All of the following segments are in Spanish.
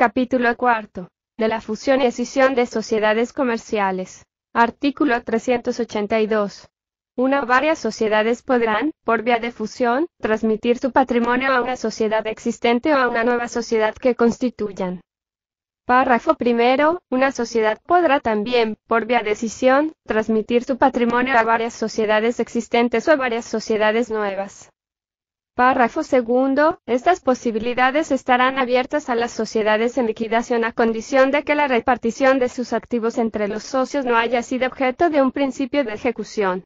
Capítulo cuarto. De la fusión y escisión de sociedades comerciales. Artículo 382. Una o varias sociedades podrán, por vía de fusión, transmitir su patrimonio a una sociedad existente o a una nueva sociedad que constituyan. Párrafo primero. Una sociedad podrá también, por vía de escisión, transmitir su patrimonio a varias sociedades existentes o a varias sociedades nuevas. Párrafo segundo. Estas posibilidades estarán abiertas a las sociedades en liquidación a condición de que la repartición de sus activos entre los socios no haya sido objeto de un principio de ejecución.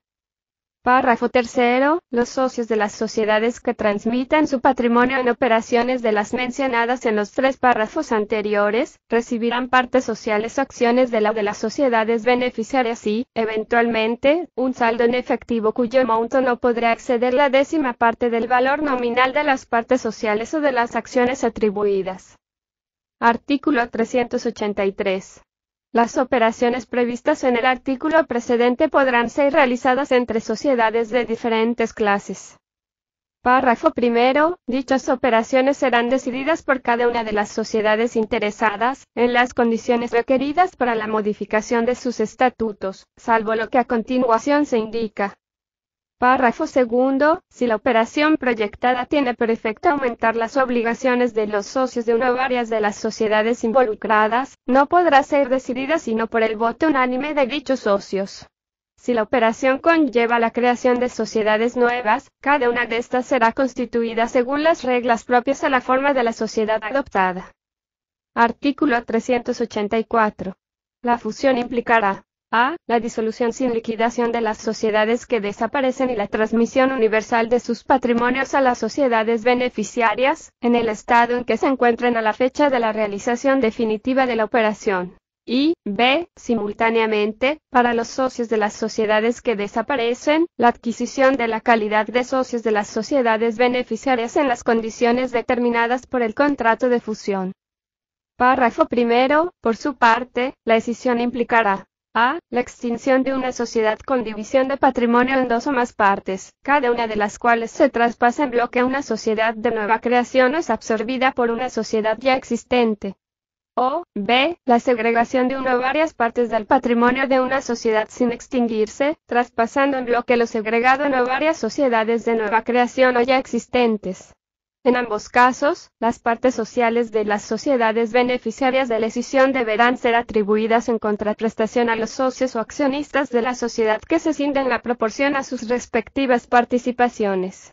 Párrafo tercero. Los socios de las sociedades que transmitan su patrimonio en operaciones de las mencionadas en los 3 párrafos anteriores, recibirán partes sociales o acciones de las sociedades beneficiarias y, eventualmente, un saldo en efectivo cuyo monto no podrá exceder la 10ª parte del valor nominal de las partes sociales o de las acciones atribuidas. Artículo 383. Las operaciones previstas en el artículo precedente podrán ser realizadas entre sociedades de diferentes clases. Párrafo primero. Dichas operaciones serán decididas por cada una de las sociedades interesadas, en las condiciones requeridas para la modificación de sus estatutos, salvo lo que a continuación se indica. Párrafo segundo. Si la operación proyectada tiene por efecto aumentar las obligaciones de los socios de una o varias de las sociedades involucradas, no podrá ser decidida sino por el voto unánime de dichos socios. Si la operación conlleva la creación de sociedades nuevas, cada una de estas será constituida según las reglas propias a la forma de la sociedad adoptada. Artículo 384. La fusión implicará: a. La disolución sin liquidación de las sociedades que desaparecen y la transmisión universal de sus patrimonios a las sociedades beneficiarias, en el estado en que se encuentren a la fecha de la realización definitiva de la operación. Y, b. Simultáneamente, para los socios de las sociedades que desaparecen, la adquisición de la calidad de socios de las sociedades beneficiarias en las condiciones determinadas por el contrato de fusión. Párrafo primero. Por su parte, la escisión implicará: a. La extinción de una sociedad con división de patrimonio en 2 o más partes, cada una de las cuales se traspasa en bloque a una sociedad de nueva creación o es absorbida por una sociedad ya existente. O, b. La segregación de una o varias partes del patrimonio de una sociedad sin extinguirse, traspasando en bloque lo segregado en o varias sociedades de nueva creación o ya existentes. En ambos casos, las partes sociales de las sociedades beneficiarias de la escisión deberán ser atribuidas en contraprestación a los socios o accionistas de la sociedad que se cindan la proporción a sus respectivas participaciones.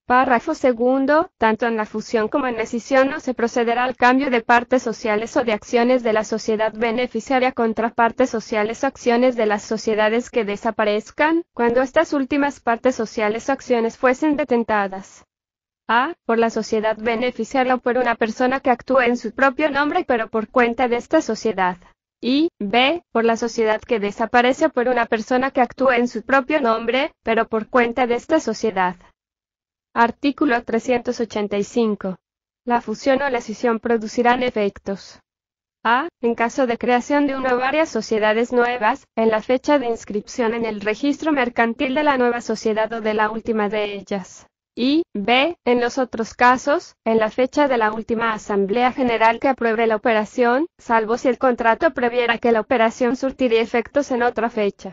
Párrafo segundo. Tanto en la fusión como en la escisión no se procederá al cambio de partes sociales o de acciones de la sociedad beneficiaria contra partes sociales o acciones de las sociedades que desaparezcan, cuando estas últimas partes sociales o acciones fuesen detentadas: a. Por la sociedad beneficiaria o por una persona que actúe en su propio nombre pero por cuenta de esta sociedad. Y, b. Por la sociedad que desaparece o por una persona que actúe en su propio nombre, pero por cuenta de esta sociedad. Artículo 385. La fusión o la escisión producirán efectos: a. En caso de creación de una o varias sociedades nuevas, en la fecha de inscripción en el registro mercantil de la nueva sociedad o de la última de ellas. Y, b. En los otros casos, en la fecha de la última Asamblea General que apruebe la operación, salvo si el contrato previera que la operación surtiría efectos en otra fecha.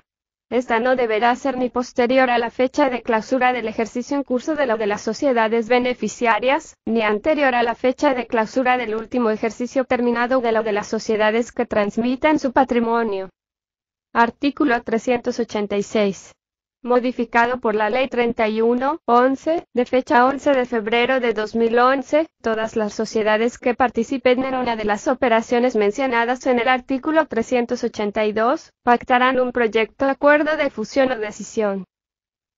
Esta no deberá ser ni posterior a la fecha de clausura del ejercicio en curso de las sociedades beneficiarias, ni anterior a la fecha de clausura del último ejercicio terminado de las sociedades que transmitan su patrimonio. Artículo 386. Modificado por la Ley 31/11, de fecha 11 de febrero de 2011, todas las sociedades que participen en una de las operaciones mencionadas en el artículo 382, pactarán un proyecto de acuerdo de fusión o de escisión.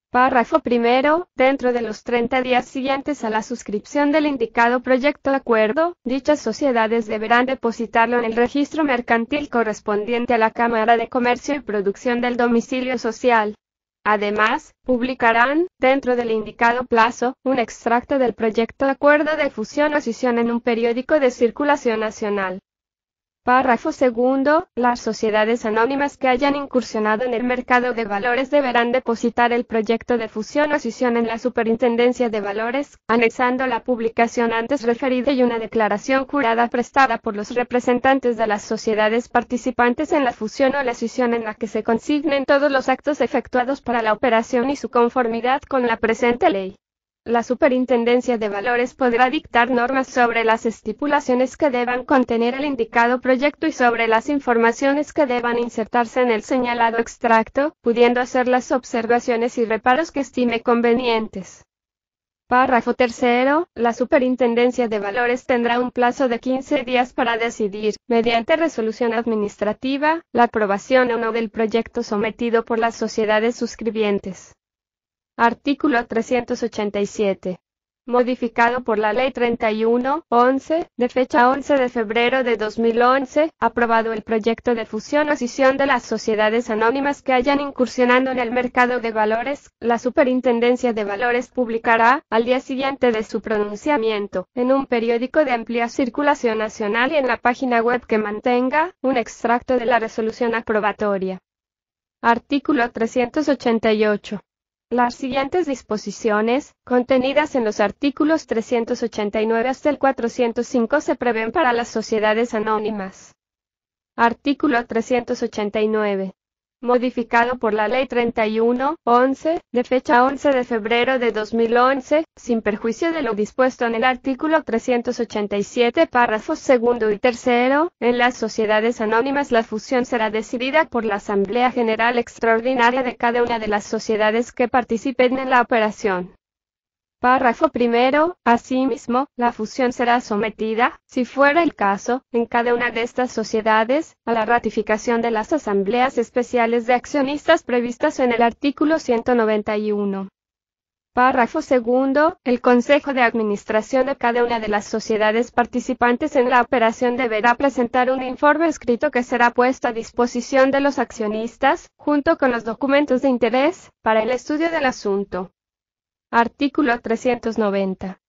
Párrafo primero. Dentro de los 30 días siguientes a la suscripción del indicado proyecto de acuerdo, dichas sociedades deberán depositarlo en el registro mercantil correspondiente a la Cámara de Comercio y Producción del domicilio social. Además, publicarán, dentro del indicado plazo, un extracto del proyecto de acuerdo de fusión o escisión en un periódico de circulación nacional. Párrafo segundo. Las sociedades anónimas que hayan incursionado en el mercado de valores deberán depositar el proyecto de fusión o escisión en la Superintendencia de Valores, anexando la publicación antes referida y una declaración jurada prestada por los representantes de las sociedades participantes en la fusión o la escisión en la que se consignen todos los actos efectuados para la operación y su conformidad con la presente ley. La Superintendencia de Valores podrá dictar normas sobre las estipulaciones que deban contener el indicado proyecto y sobre las informaciones que deban insertarse en el señalado extracto, pudiendo hacer las observaciones y reparos que estime convenientes. Párrafo tercero. La Superintendencia de Valores tendrá un plazo de 15 días para decidir, mediante resolución administrativa, la aprobación o no del proyecto sometido por las sociedades suscribientes. Artículo 387. Modificado por la Ley 31/11, de fecha 11 de febrero de 2011, aprobado el proyecto de fusión o escisión de las sociedades anónimas que hayan incursionado en el mercado de valores, la Superintendencia de Valores publicará, al día siguiente de su pronunciamiento, en un periódico de amplia circulación nacional y en la página web que mantenga, un extracto de la resolución aprobatoria. Artículo 388. Las siguientes disposiciones, contenidas en los artículos 389 hasta el 405, se prevén para las sociedades anónimas. Artículo 389. Modificado por la Ley 31/11, de fecha 11 de febrero de 2011, sin perjuicio de lo dispuesto en el artículo 387 párrafos segundo y tercero, en las sociedades anónimas la fusión será decidida por la Asamblea General Extraordinaria de cada una de las sociedades que participen en la operación. Párrafo primero. Asimismo, la fusión será sometida, si fuera el caso, en cada una de estas sociedades, a la ratificación de las asambleas especiales de accionistas previstas en el artículo 191. Párrafo segundo. El Consejo de Administración de cada una de las sociedades participantes en la operación deberá presentar un informe escrito que será puesto a disposición de los accionistas, junto con los documentos de interés, para el estudio del asunto. Artículo 390.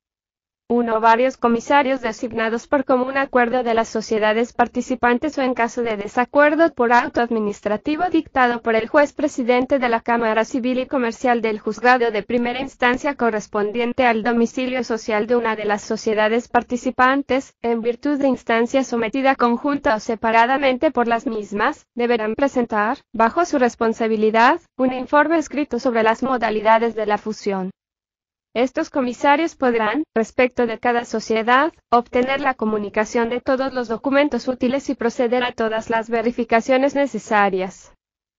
1. Varios comisarios designados por común acuerdo de las sociedades participantes o en caso de desacuerdo por auto administrativo dictado por el juez presidente de la Cámara Civil y Comercial del juzgado de primera instancia correspondiente al domicilio social de una de las sociedades participantes, en virtud de instancia sometida conjunta o separadamente por las mismas, deberán presentar, bajo su responsabilidad, un informe escrito sobre las modalidades de la fusión. Estos comisarios podrán, respecto de cada sociedad, obtener la comunicación de todos los documentos útiles y proceder a todas las verificaciones necesarias.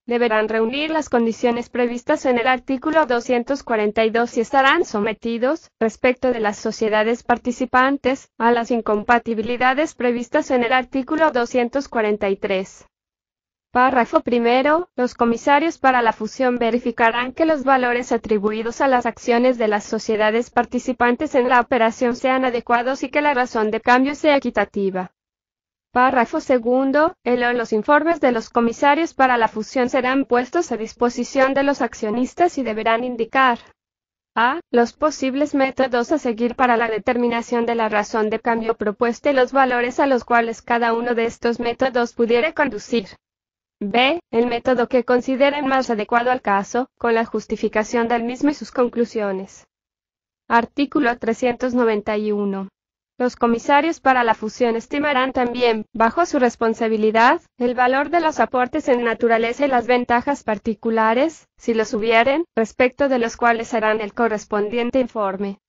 Deberán reunir las condiciones previstas en el artículo 242 y estarán sometidos, respecto de las sociedades participantes, a las incompatibilidades previstas en el artículo 243. Párrafo primero. Los comisarios para la fusión verificarán que los valores atribuidos a las acciones de las sociedades participantes en la operación sean adecuados y que la razón de cambio sea equitativa. Párrafo segundo. Los informes de los comisarios para la fusión serán puestos a disposición de los accionistas y deberán indicar: a. Los posibles métodos a seguir para la determinación de la razón de cambio propuesta y los valores a los cuales cada uno de estos métodos pudiera conducir. B. El método que consideren más adecuado al caso, con la justificación del mismo y sus conclusiones. Artículo 391. Los comisarios para la fusión estimarán también, bajo su responsabilidad, el valor de los aportes en naturaleza y las ventajas particulares, si los hubieren, respecto de los cuales harán el correspondiente informe.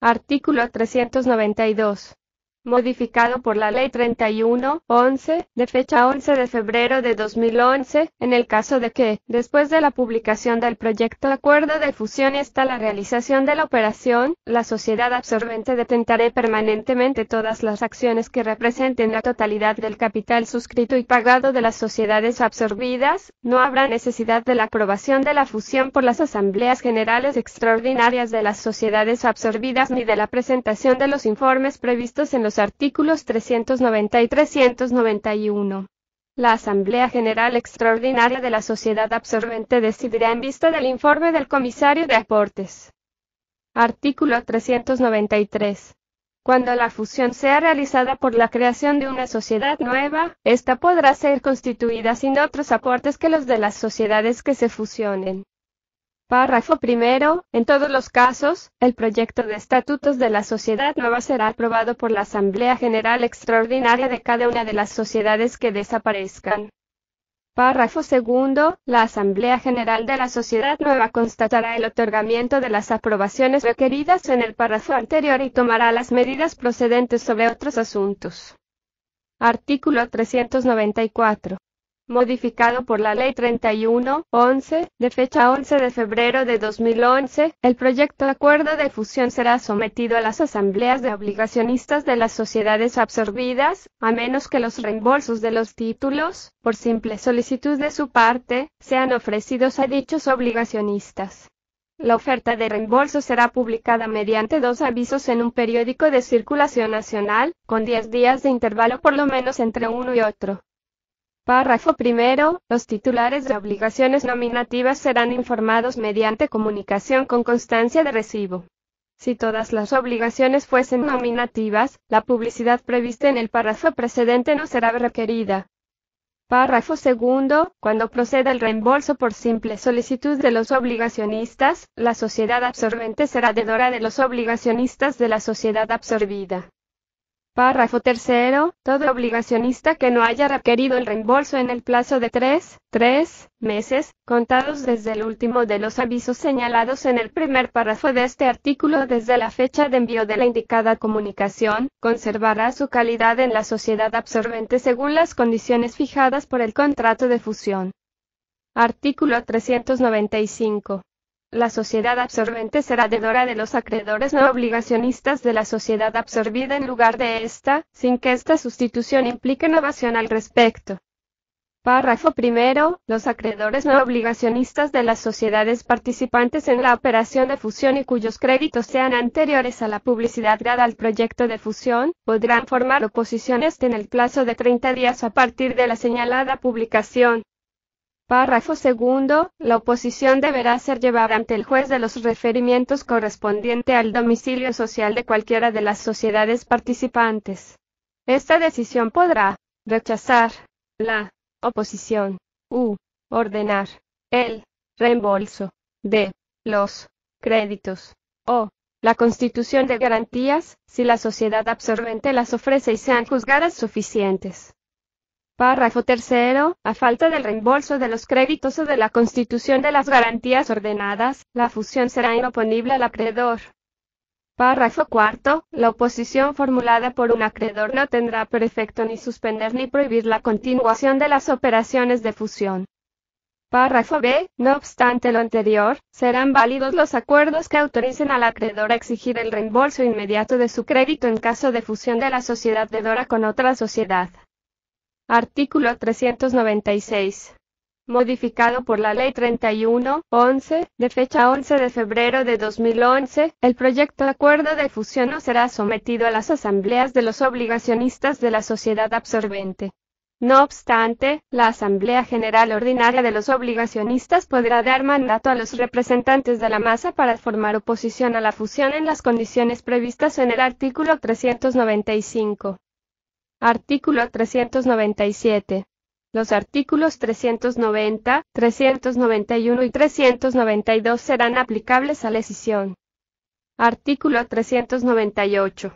Artículo 392. Modificado por la Ley 31/11, de fecha 11 de febrero de 2011, en el caso de que, después de la publicación del proyecto de acuerdo de fusión y hasta la realización de la operación, la sociedad absorbente detentará permanentemente todas las acciones que representen la totalidad del capital suscrito y pagado de las sociedades absorbidas, no habrá necesidad de la aprobación de la fusión por las asambleas generales extraordinarias de las sociedades absorbidas ni de la presentación de los informes previstos en los artículos 390 y 391. La Asamblea General Extraordinaria de la Sociedad Absorbente decidirá en vista del informe del comisario de aportes. Artículo 393. Cuando la fusión sea realizada por la creación de una sociedad nueva, ésta podrá ser constituida sin otros aportes que los de las sociedades que se fusionen. Párrafo primero. En todos los casos, el proyecto de estatutos de la sociedad nueva será aprobado por la Asamblea General Extraordinaria de cada una de las sociedades que desaparezcan. Párrafo segundo. La Asamblea General de la Sociedad Nueva constatará el otorgamiento de las aprobaciones requeridas en el párrafo anterior y tomará las medidas procedentes sobre otros asuntos. Artículo 394. Modificado por la Ley 31-11, de fecha 11 de febrero de 2011, el proyecto de acuerdo de fusión será sometido a las asambleas de obligacionistas de las sociedades absorbidas, a menos que los reembolsos de los títulos, por simple solicitud de su parte, sean ofrecidos a dichos obligacionistas. La oferta de reembolso será publicada mediante 2 avisos en un periódico de circulación nacional, con 10 días de intervalo por lo menos entre uno y otro. Párrafo primero. Los titulares de obligaciones nominativas serán informados mediante comunicación con constancia de recibo. Si todas las obligaciones fuesen nominativas, la publicidad prevista en el párrafo precedente no será requerida. Párrafo segundo. Cuando proceda el reembolso por simple solicitud de los obligacionistas, la sociedad absorbente será deudora de los obligacionistas de la sociedad absorbida. Párrafo tercero. Todo obligacionista que no haya requerido el reembolso en el plazo de 3 meses, contados desde el último de los avisos señalados en el primer párrafo de este artículo desde la fecha de envío de la indicada comunicación, conservará su calidad en la sociedad absorbente según las condiciones fijadas por el contrato de fusión. Artículo 395. La sociedad absorbente será deudora de los acreedores no obligacionistas de la sociedad absorbida en lugar de esta, sin que esta sustitución implique novación al respecto. Párrafo primero. Los acreedores no obligacionistas de las sociedades participantes en la operación de fusión y cuyos créditos sean anteriores a la publicidad dada al proyecto de fusión, podrán formar oposiciones en el plazo de 30 días a partir de la señalada publicación. Párrafo segundo. La oposición deberá ser llevada ante el juez de los referimientos correspondiente al domicilio social de cualquiera de las sociedades participantes. Esta decisión podrá rechazar la oposición u ordenar el reembolso de los créditos o la constitución de garantías, si la sociedad absorbente las ofrece y sean juzgadas suficientes. Párrafo tercero. A falta del reembolso de los créditos o de la constitución de las garantías ordenadas, la fusión será inoponible al acreedor. Párrafo cuarto. La oposición formulada por un acreedor no tendrá por efecto ni suspender ni prohibir la continuación de las operaciones de fusión. Párrafo B. No obstante lo anterior, serán válidos los acuerdos que autoricen al acreedor a exigir el reembolso inmediato de su crédito en caso de fusión de la sociedad deudora con otra sociedad. Artículo 396. Modificado por la Ley 31-11, de fecha 11 de febrero de 2011, el proyecto de acuerdo de fusión no será sometido a las asambleas de los obligacionistas de la sociedad absorbente. No obstante, la Asamblea General Ordinaria de los obligacionistas podrá dar mandato a los representantes de la masa para formar oposición a la fusión en las condiciones previstas en el artículo 395. Artículo 397. Los artículos 390, 391 y 392 serán aplicables a la escisión. Artículo 398.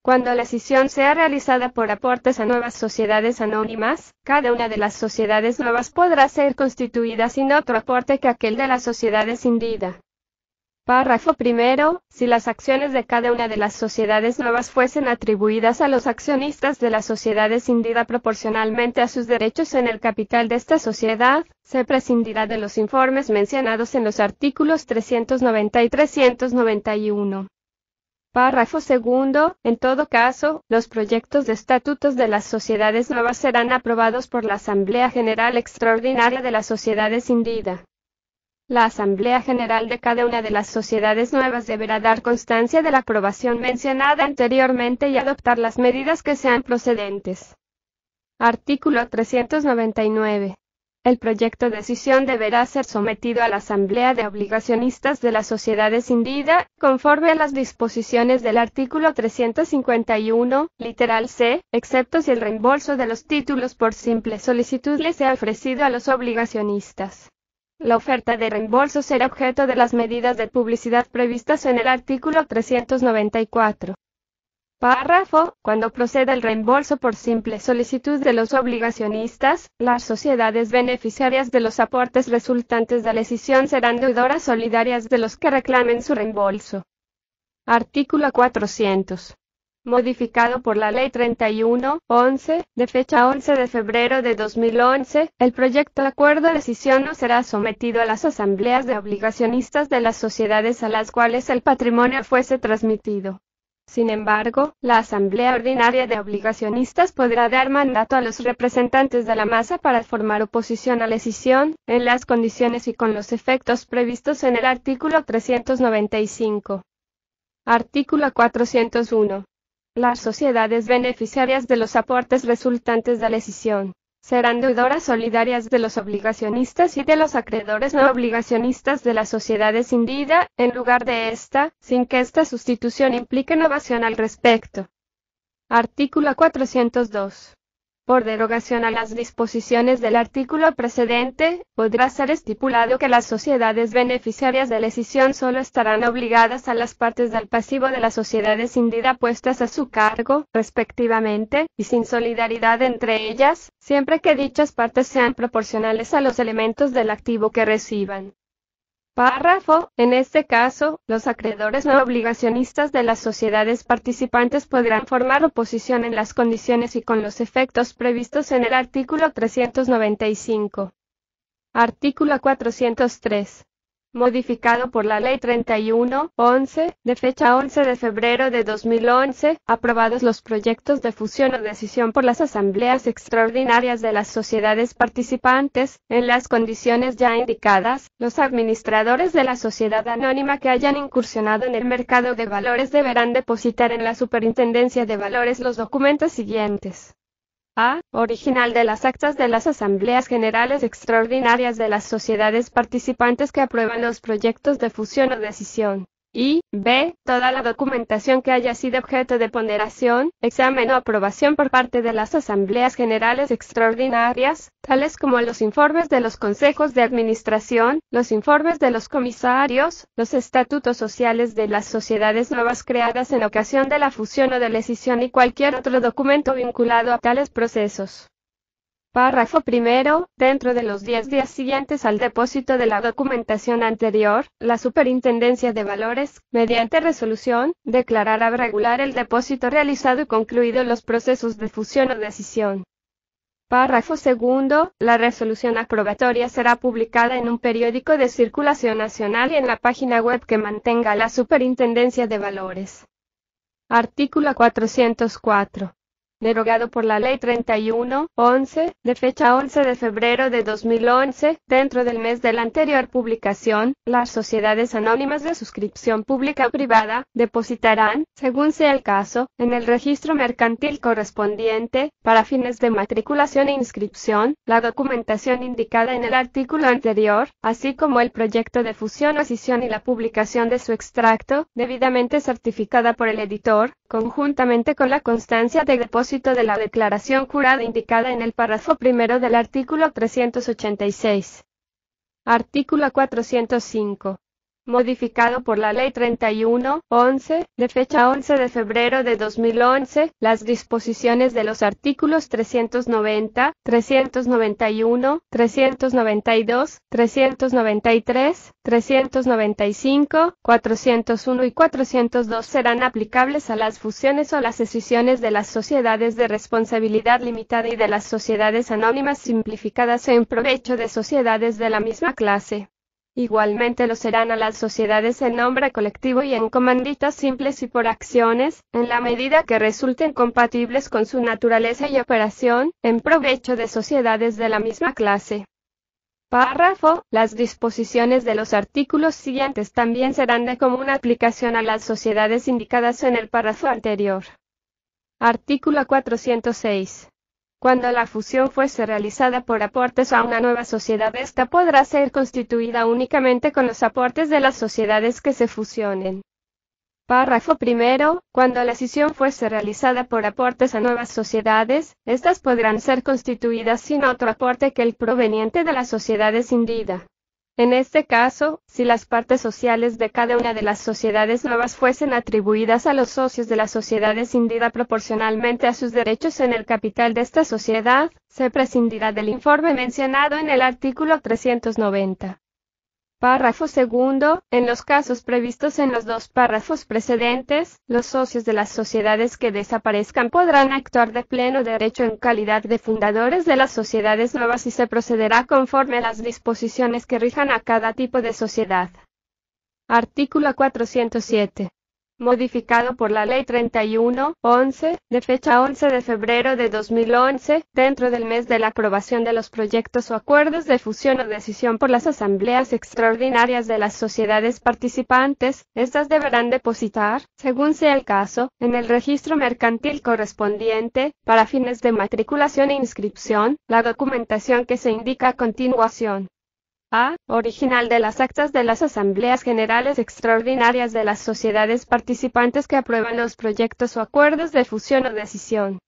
Cuando la escisión sea realizada por aportes a nuevas sociedades anónimas, cada una de las sociedades nuevas podrá ser constituida sin otro aporte que aquel de la sociedad escindida. Párrafo primero. Si las acciones de cada una de las sociedades nuevas fuesen atribuidas a los accionistas de la sociedad escindida proporcionalmente a sus derechos en el capital de esta sociedad, se prescindirá de los informes mencionados en los artículos 390 y 391. Párrafo segundo. En todo caso, los proyectos de estatutos de las sociedades nuevas serán aprobados por la Asamblea General Extraordinaria de la sociedad escindida. La Asamblea General de cada una de las sociedades nuevas deberá dar constancia de la aprobación mencionada anteriormente y adoptar las medidas que sean procedentes. Artículo 399. el proyecto de decisión deberá ser sometido a la Asamblea de Obligacionistas de la sociedad escindida, conforme a las disposiciones del artículo 351, literal C, excepto si el reembolso de los títulos por simple solicitud les sea ofrecido a los obligacionistas. La oferta de reembolso será objeto de las medidas de publicidad previstas en el artículo 394. Párrafo. Cuando proceda el reembolso por simple solicitud de los obligacionistas, las sociedades beneficiarias de los aportes resultantes de la escisión serán deudoras solidarias de los que reclamen su reembolso. Artículo 400. Modificado por la Ley 31-11, de fecha 11 de febrero de 2011, el proyecto de acuerdo de escisión no será sometido a las asambleas de obligacionistas de las sociedades a las cuales el patrimonio fuese transmitido. Sin embargo, la Asamblea Ordinaria de Obligacionistas podrá dar mandato a los representantes de la masa para formar oposición a la escisión, en las condiciones y con los efectos previstos en el artículo 395. Artículo 401. Las sociedades beneficiarias de los aportes resultantes de la escisión serán deudoras solidarias de los obligacionistas y de los acreedores no obligacionistas de la sociedad escindida, en lugar de esta, sin que esta sustitución implique novación al respecto. Artículo 402. Por derogación a las disposiciones del artículo precedente, podrá ser estipulado que las sociedades beneficiarias de la escisión solo estarán obligadas a las partes del pasivo de la sociedad escindida puestas a su cargo, respectivamente, y sin solidaridad entre ellas, siempre que dichas partes sean proporcionales a los elementos del activo que reciban. Párrafo. En este caso, los acreedores no obligacionistas de las sociedades participantes podrán formar oposición en las condiciones y con los efectos previstos en el artículo 395. Artículo 403. Modificado por la Ley 31-11, de fecha 11 de febrero de 2011, aprobados los proyectos de fusión o decisión por las asambleas extraordinarias de las sociedades participantes, en las condiciones ya indicadas, los administradores de la sociedad anónima que hayan incursionado en el mercado de valores deberán depositar en la Superintendencia de Valores los documentos siguientes. A. Original de las actas de las Asambleas Generales Extraordinarias de las sociedades participantes que aprueban los proyectos de fusión o decisión. Y B. Toda la documentación que haya sido objeto de ponderación, examen o aprobación por parte de las Asambleas Generales Extraordinarias, tales como los informes de los consejos de administración, los informes de los comisarios, los estatutos sociales de las sociedades nuevas creadas en ocasión de la fusión o de la escisión y cualquier otro documento vinculado a tales procesos. Párrafo primero. Dentro de los 10 días siguientes al depósito de la documentación anterior, la Superintendencia de Valores, mediante resolución, declarará regular el depósito realizado y concluidos los procesos de fusión o decisión. Párrafo segundo. La resolución aprobatoria será publicada en un periódico de circulación nacional y en la página web que mantenga la Superintendencia de Valores. Artículo 404. Derogado por la Ley 31-11, de fecha 11 de febrero de 2011, dentro del mes de la anterior publicación, las sociedades anónimas de suscripción pública o privada, depositarán, según sea el caso, en el registro mercantil correspondiente, para fines de matriculación e inscripción, la documentación indicada en el artículo anterior, así como el proyecto de fusión o escisión y la publicación de su extracto, debidamente certificada por el editor, conjuntamente con la constancia de depósito de la declaración jurada indicada en el párrafo primero del artículo 386. Artículo 405. Modificado por la Ley 31-11, de fecha 11 de febrero de 2011, las disposiciones de los artículos 390, 391, 392, 393, 395, 401 y 402 serán aplicables a las fusiones o las escisiones de las sociedades de responsabilidad limitada y de las sociedades anónimas simplificadas en provecho de sociedades de la misma clase. Igualmente lo serán a las sociedades en nombre colectivo y en comanditas simples y por acciones, en la medida que resulten compatibles con su naturaleza y operación, en provecho de sociedades de la misma clase. Párrafo. Las disposiciones de los artículos siguientes también serán de común aplicación a las sociedades indicadas en el párrafo anterior. Artículo 406. Cuando la fusión fuese realizada por aportes a una nueva sociedad, esta podrá ser constituida únicamente con los aportes de las sociedades que se fusionen. Párrafo primero. Cuando la escisión fuese realizada por aportes a nuevas sociedades, estas podrán ser constituidas sin otro aporte que el proveniente de la sociedad escindida. En este caso, si las partes sociales de cada una de las sociedades nuevas fuesen atribuidas a los socios de la sociedad escindida proporcionalmente a sus derechos en el capital de esta sociedad, se prescindirá del informe mencionado en el artículo 390. Párrafo segundo. En los casos previstos en los dos párrafos precedentes, los socios de las sociedades que desaparezcan podrán actuar de pleno derecho en calidad de fundadores de las sociedades nuevas y se procederá conforme a las disposiciones que rijan a cada tipo de sociedad. Artículo 407. Modificado por la Ley 31/11, de fecha 11 de febrero de 2011, dentro del mes de la aprobación de los proyectos o acuerdos de fusión o decisión por las asambleas extraordinarias de las sociedades participantes, estas deberán depositar, según sea el caso, en el registro mercantil correspondiente, para fines de matriculación e inscripción, la documentación que se indica a continuación. A. Original de las actas de las Asambleas Generales Extraordinarias de las sociedades participantes que aprueban los proyectos o acuerdos de fusión o decisión.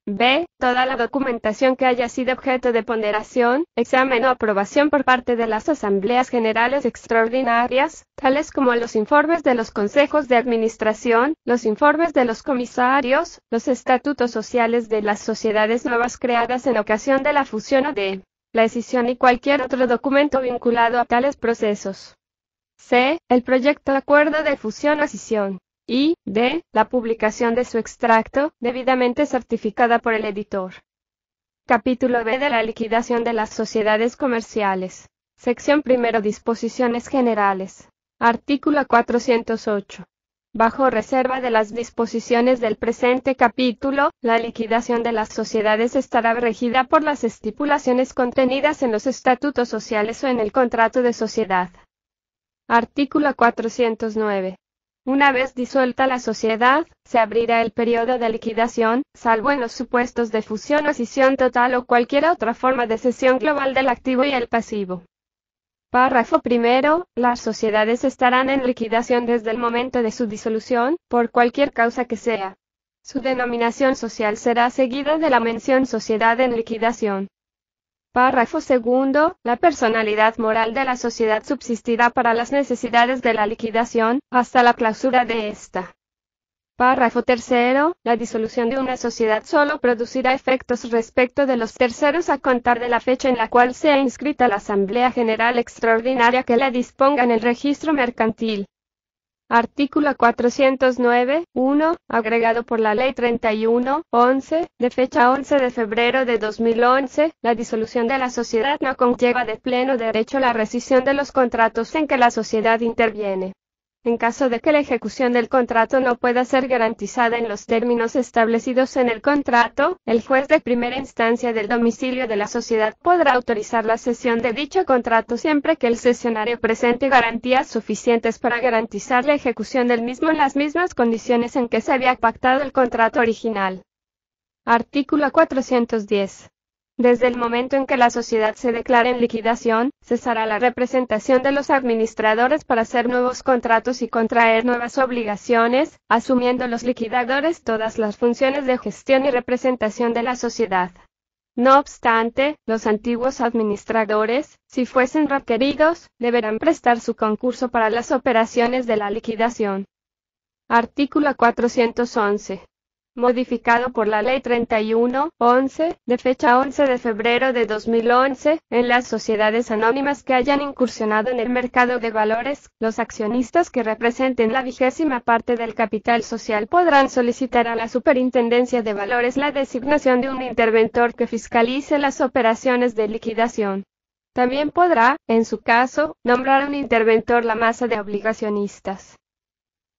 B. Toda la documentación que haya sido objeto de ponderación, examen o aprobación por parte de las Asambleas Generales Extraordinarias, tales como los informes de los consejos de administración, los informes de los comisarios, los estatutos sociales de las sociedades nuevas creadas en ocasión de la fusión o de la escisión y cualquier otro documento vinculado a tales procesos. C. El proyecto de acuerdo de fusión o escisión. Y D. La publicación de su extracto, debidamente certificada por el editor. Capítulo B de la liquidación de las sociedades comerciales. Sección primero. Disposiciones generales. Artículo 408. Bajo reserva de las disposiciones del presente capítulo, la liquidación de las sociedades estará regida por las estipulaciones contenidas en los estatutos sociales o en el contrato de sociedad. Artículo 409. Una vez disuelta la sociedad, se abrirá el periodo de liquidación, salvo en los supuestos de fusión o escisión total o cualquier otra forma de cesión global del activo y el pasivo. Párrafo primero. Las sociedades estarán en liquidación desde el momento de su disolución, por cualquier causa que sea. Su denominación social será seguida de la mención sociedad en liquidación. Párrafo segundo. La personalidad moral de la sociedad subsistirá para las necesidades de la liquidación, hasta la clausura de esta. Párrafo tercero. La disolución de una sociedad solo producirá efectos respecto de los terceros a contar de la fecha en la cual sea inscrita la Asamblea General Extraordinaria que la disponga en el registro mercantil. Artículo 409. 1. Agregado por la Ley 31/11, de fecha 11 de febrero de 2011, la disolución de la sociedad no conlleva de pleno derecho la rescisión de los contratos en que la sociedad interviene. En caso de que la ejecución del contrato no pueda ser garantizada en los términos establecidos en el contrato, el juez de primera instancia del domicilio de la sociedad podrá autorizar la cesión de dicho contrato siempre que el cesionario presente garantías suficientes para garantizar la ejecución del mismo en las mismas condiciones en que se había pactado el contrato original. Artículo 410. Desde el momento en que la sociedad se declare en liquidación, cesará la representación de los administradores para hacer nuevos contratos y contraer nuevas obligaciones, asumiendo los liquidadores todas las funciones de gestión y representación de la sociedad. No obstante, los antiguos administradores, si fuesen requeridos, deberán prestar su concurso para las operaciones de la liquidación. Artículo 411. Modificado por la Ley 31/11, de fecha 11 de febrero de 2011, en las sociedades anónimas que hayan incursionado en el mercado de valores, los accionistas que representen la 20ª parte del capital social podrán solicitar a la Superintendencia de Valores la designación de un interventor que fiscalice las operaciones de liquidación. También podrá, en su caso, nombrar un interventor la masa de obligacionistas.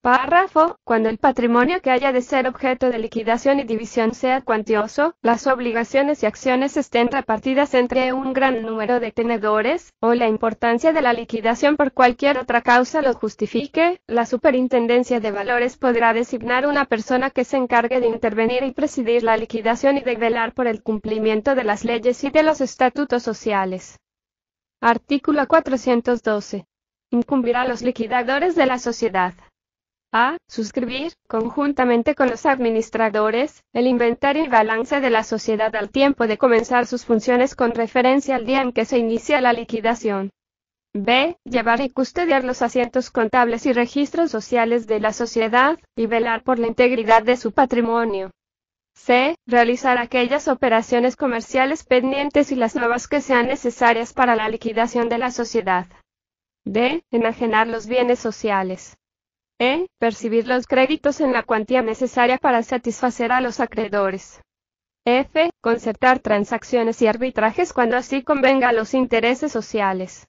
Párrafo. Cuando el patrimonio que haya de ser objeto de liquidación y división sea cuantioso, las obligaciones y acciones estén repartidas entre un gran número de tenedores, o la importancia de la liquidación por cualquier otra causa lo justifique, la Superintendencia de Valores podrá designar una persona que se encargue de intervenir y presidir la liquidación y de velar por el cumplimiento de las leyes y de los estatutos sociales. Artículo 412. Incumbirá a los liquidadores de la sociedad a. Suscribir, conjuntamente con los administradores, el inventario y balance de la sociedad al tiempo de comenzar sus funciones con referencia al día en que se inicia la liquidación. B. Llevar y custodiar los asientos contables y registros sociales de la sociedad, y velar por la integridad de su patrimonio. C. Realizar aquellas operaciones comerciales pendientes y las nuevas que sean necesarias para la liquidación de la sociedad. D. Enajenar los bienes sociales. E. Percibir los créditos en la cuantía necesaria para satisfacer a los acreedores. F. Concertar transacciones y arbitrajes cuando así convenga a los intereses sociales.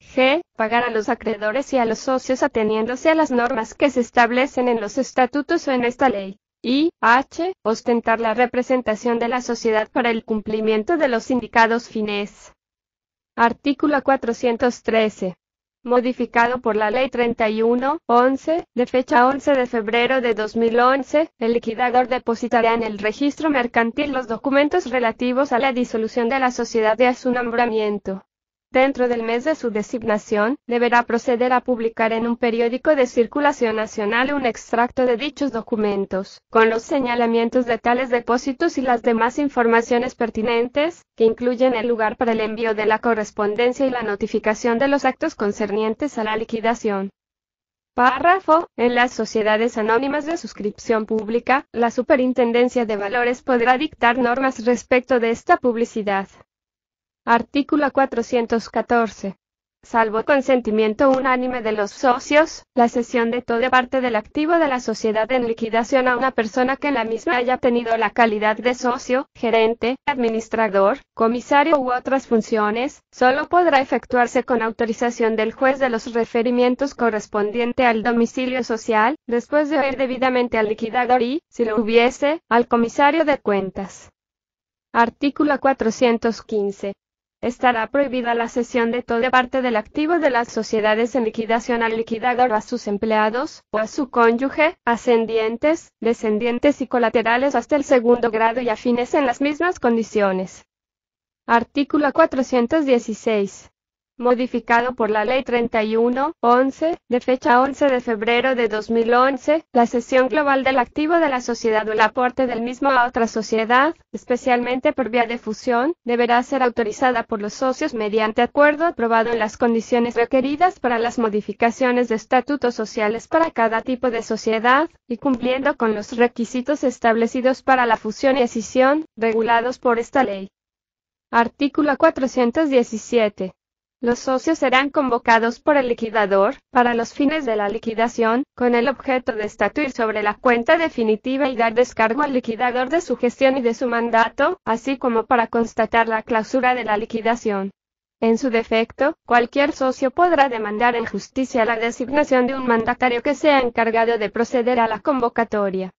G. Pagar a los acreedores y a los socios ateniéndose a las normas que se establecen en los estatutos o en esta ley. Y H. Ostentar la representación de la sociedad para el cumplimiento de los indicados fines. Artículo 413. Modificado por la Ley 31/11, de fecha 11 de febrero de 2011, el liquidador depositará en el registro mercantil los documentos relativos a la disolución de la sociedad y a su nombramiento. Dentro del mes de su designación, deberá proceder a publicar en un periódico de circulación nacional un extracto de dichos documentos, con los señalamientos de tales depósitos y las demás informaciones pertinentes, que incluyen el lugar para el envío de la correspondencia y la notificación de los actos concernientes a la liquidación. Párrafo. En las sociedades anónimas de suscripción pública, la Superintendencia de Valores podrá dictar normas respecto de esta publicidad. Artículo 414. Salvo consentimiento unánime de los socios, la cesión de toda parte del activo de la sociedad en liquidación a una persona que en la misma haya tenido la calidad de socio, gerente, administrador, comisario u otras funciones, solo podrá efectuarse con autorización del juez de los referimientos correspondiente al domicilio social, después de oír debidamente al liquidador y, si lo hubiese, al comisario de cuentas. Artículo 415. Estará prohibida la cesión de toda parte del activo de las sociedades en liquidación al liquidador o a sus empleados, o a su cónyuge, ascendientes, descendientes y colaterales hasta el segundo grado y afines en las mismas condiciones. Artículo 416. Modificado por la Ley 31/11, de fecha 11 de febrero de 2011, la cesión global del activo de la sociedad o el aporte del mismo a otra sociedad, especialmente por vía de fusión, deberá ser autorizada por los socios mediante acuerdo aprobado en las condiciones requeridas para las modificaciones de estatutos sociales para cada tipo de sociedad, y cumpliendo con los requisitos establecidos para la fusión y escisión, regulados por esta ley. Artículo 417. Los socios serán convocados por el liquidador, para los fines de la liquidación, con el objeto de estatuir sobre la cuenta definitiva y dar descargo al liquidador de su gestión y de su mandato, así como para constatar la clausura de la liquidación. En su defecto, cualquier socio podrá demandar en justicia la designación de un mandatario que sea encargado de proceder a la convocatoria.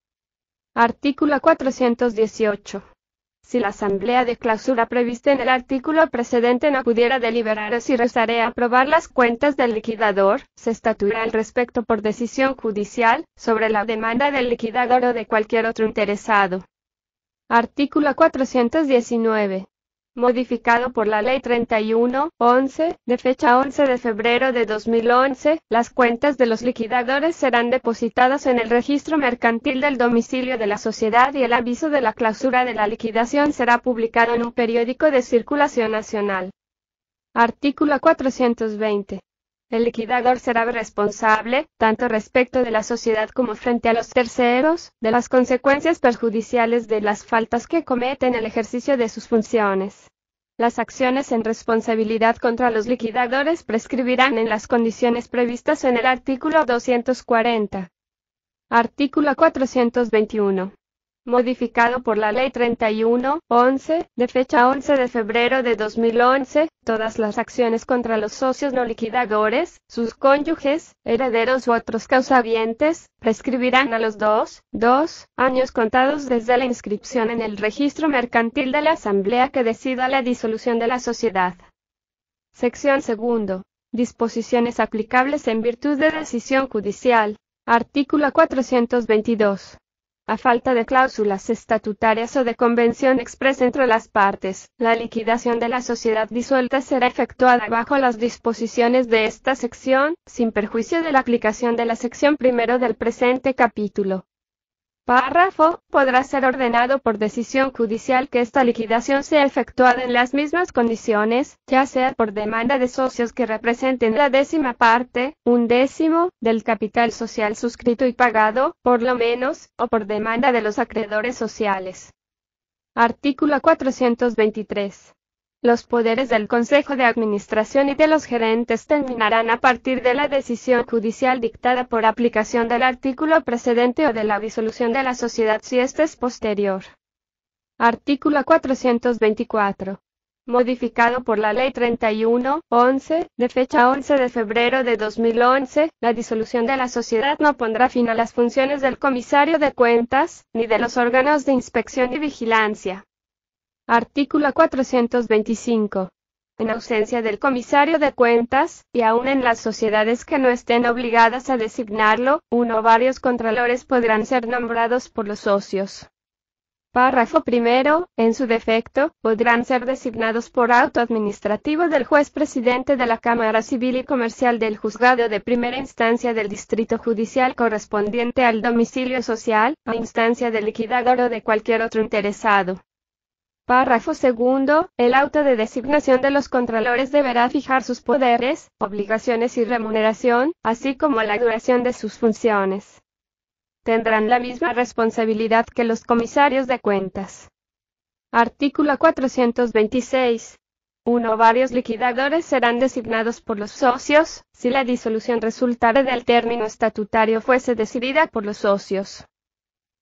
Artículo 418. Si la asamblea de clausura prevista en el artículo precedente no pudiera deliberar o si rehusare aprobar las cuentas del liquidador, se estatuirá al respecto por decisión judicial, sobre la demanda del liquidador o de cualquier otro interesado. Artículo 419. Modificado por la Ley 31/11, de fecha 11 de febrero de 2011, las cuentas de los liquidadores serán depositadas en el registro mercantil del domicilio de la sociedad y el aviso de la clausura de la liquidación será publicado en un periódico de circulación nacional. Artículo 420. El liquidador será responsable, tanto respecto de la sociedad como frente a los terceros, de las consecuencias perjudiciales de las faltas que comete en el ejercicio de sus funciones. Las acciones en responsabilidad contra los liquidadores prescribirán en las condiciones previstas en el artículo 240. Artículo 421. Modificado por la Ley 31/11, de fecha 11 de febrero de 2011, Todas las acciones contra los socios no liquidadores, sus cónyuges, herederos u otros causavientes, prescribirán a los 2 años contados desde la inscripción en el registro mercantil de la asamblea que decida la disolución de la sociedad. Sección 2. Disposiciones aplicables en virtud de decisión judicial. Artículo 422. A falta de cláusulas estatutarias o de convención expresa entre las partes, la liquidación de la sociedad disuelta será efectuada bajo las disposiciones de esta sección, sin perjuicio de la aplicación de la sección primero del presente capítulo. Párrafo. Podrá ser ordenado por decisión judicial que esta liquidación sea efectuada en las mismas condiciones, ya sea por demanda de socios que representen la 10ª parte, 1/10, del capital social suscrito y pagado, por lo menos, o por demanda de los acreedores sociales. Artículo 423. Los poderes del Consejo de Administración y de los gerentes terminarán a partir de la decisión judicial dictada por aplicación del artículo precedente o de la disolución de la sociedad si éste es posterior. Artículo 424. Modificado por la Ley 31/11, de fecha 11 de febrero de 2011, la disolución de la sociedad no pondrá fin a las funciones del comisario de cuentas, ni de los órganos de inspección y vigilancia. Artículo 425. En ausencia del comisario de cuentas, y aun en las sociedades que no estén obligadas a designarlo, uno o varios contralores podrán ser nombrados por los socios. Párrafo primero. En su defecto, podrán ser designados por auto administrativo del juez presidente de la Cámara Civil y Comercial del Juzgado de Primera Instancia del Distrito Judicial correspondiente al domicilio social, a instancia del liquidador o de cualquier otro interesado. Párrafo segundo. El auto de designación de los contralores deberá fijar sus poderes, obligaciones y remuneración, así como la duración de sus funciones. Tendrán la misma responsabilidad que los comisarios de cuentas. Artículo 426. Uno o varios liquidadores serán designados por los socios, si la disolución resultare del término estatutario fuese decidida por los socios.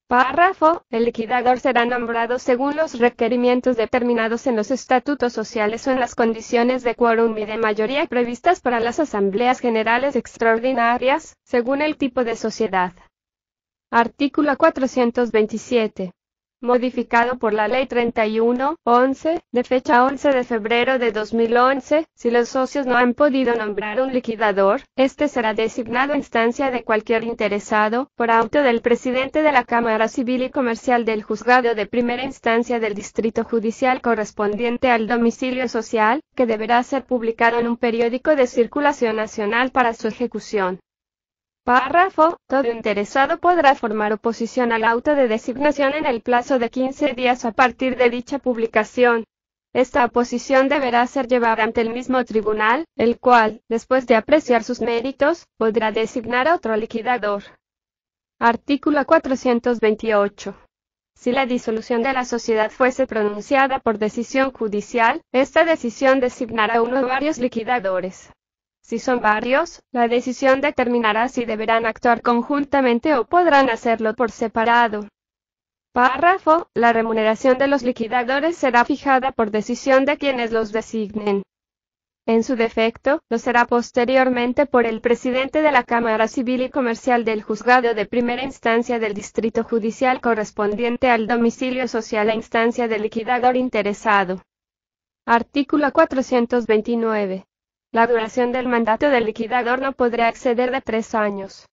Párrafo. El liquidador será nombrado según los requerimientos determinados en los estatutos sociales o en las condiciones de quórum y de mayoría previstas para las asambleas generales extraordinarias, según el tipo de sociedad. Artículo 427. Modificado por la Ley 31/11, de fecha 11 de febrero de 2011, si los socios no han podido nombrar un liquidador, este será designado a instancia de cualquier interesado, por auto del presidente de la Cámara Civil y Comercial del Juzgado de Primera Instancia del Distrito Judicial correspondiente al domicilio social, que deberá ser publicado en un periódico de circulación nacional para su ejecución. Párrafo. Todo interesado podrá formar oposición al auto de designación en el plazo de 15 días a partir de dicha publicación. Esta oposición deberá ser llevada ante el mismo tribunal, el cual, después de apreciar sus méritos, podrá designar a otro liquidador. Artículo 428. Si la disolución de la sociedad fuese pronunciada por decisión judicial, esta decisión designará uno o varios liquidadores. Si son varios, la decisión determinará si deberán actuar conjuntamente o podrán hacerlo por separado. Párrafo. La remuneración de los liquidadores será fijada por decisión de quienes los designen. En su defecto, lo será posteriormente por el presidente de la Cámara Civil y Comercial del Juzgado de Primera Instancia del Distrito Judicial correspondiente al domicilio social a instancia del liquidador interesado. Artículo 429. La duración del mandato del liquidador no podrá exceder de 3 años.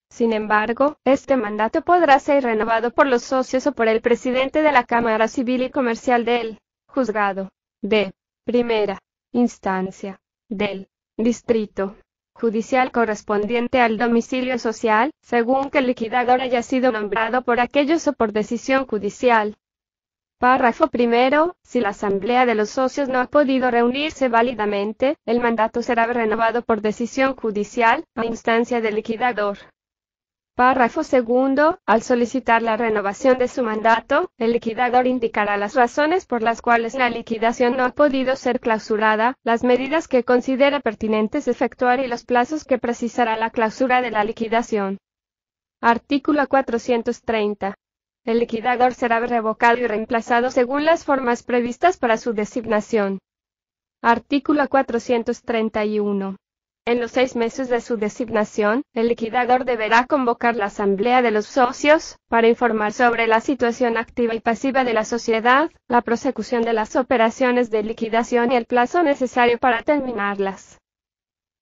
Sin embargo, este mandato podrá ser renovado por los socios o por el presidente de la Cámara Civil y Comercial del Juzgado de Primera Instancia del Distrito Judicial correspondiente al domicilio social, según que el liquidador haya sido nombrado por aquellos o por decisión judicial. Párrafo primero. Si la asamblea de los socios no ha podido reunirse válidamente, el mandato será renovado por decisión judicial, a instancia del liquidador. Párrafo segundo. Al solicitar la renovación de su mandato, el liquidador indicará las razones por las cuales la liquidación no ha podido ser clausurada, las medidas que considere pertinentes efectuar y los plazos que precisará la clausura de la liquidación. Artículo 430. El liquidador será revocado y reemplazado según las formas previstas para su designación. Artículo 431. En los 6 meses de su designación, el liquidador deberá convocar la asamblea de los socios, para informar sobre la situación activa y pasiva de la sociedad, la prosecución de las operaciones de liquidación y el plazo necesario para terminarlas.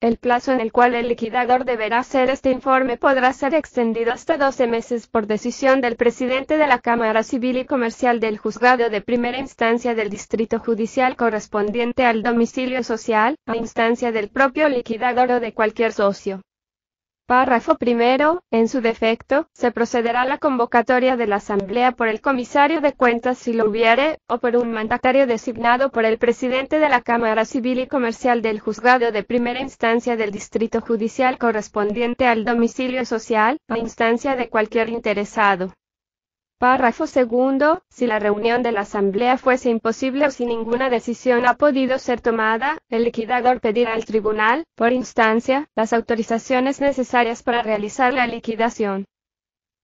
El plazo en el cual el liquidador deberá hacer este informe podrá ser extendido hasta 12 meses por decisión del presidente de la Cámara Civil y Comercial del Juzgado de Primera Instancia del Distrito Judicial correspondiente al domicilio social, a instancia del propio liquidador o de cualquier socio. Párrafo primero. En su defecto, se procederá a la convocatoria de la Asamblea por el comisario de cuentas si lo hubiere, o por un mandatario designado por el presidente de la Cámara Civil y Comercial del Juzgado de Primera Instancia del Distrito Judicial correspondiente al domicilio social, a instancia de cualquier interesado. Párrafo segundo. Si la reunión de la Asamblea fuese imposible o si ninguna decisión ha podido ser tomada, el liquidador pedirá al tribunal, por instancia, las autorizaciones necesarias para realizar la liquidación.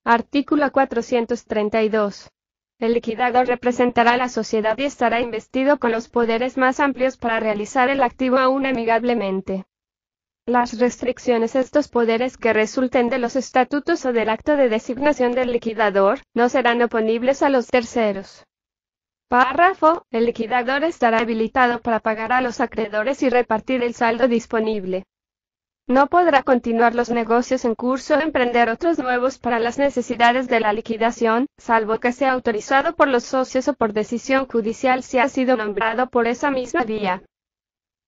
Artículo 432. El liquidador representará a la sociedad y estará investido con los poderes más amplios para realizar el activo aún amigablemente. Las restricciones a estos poderes que resulten de los estatutos o del acto de designación del liquidador, no serán oponibles a los terceros. Párrafo. El liquidador estará habilitado para pagar a los acreedores y repartir el saldo disponible. No podrá continuar los negocios en curso o emprender otros nuevos para las necesidades de la liquidación, salvo que sea autorizado por los socios o por decisión judicial si ha sido nombrado por esa misma vía.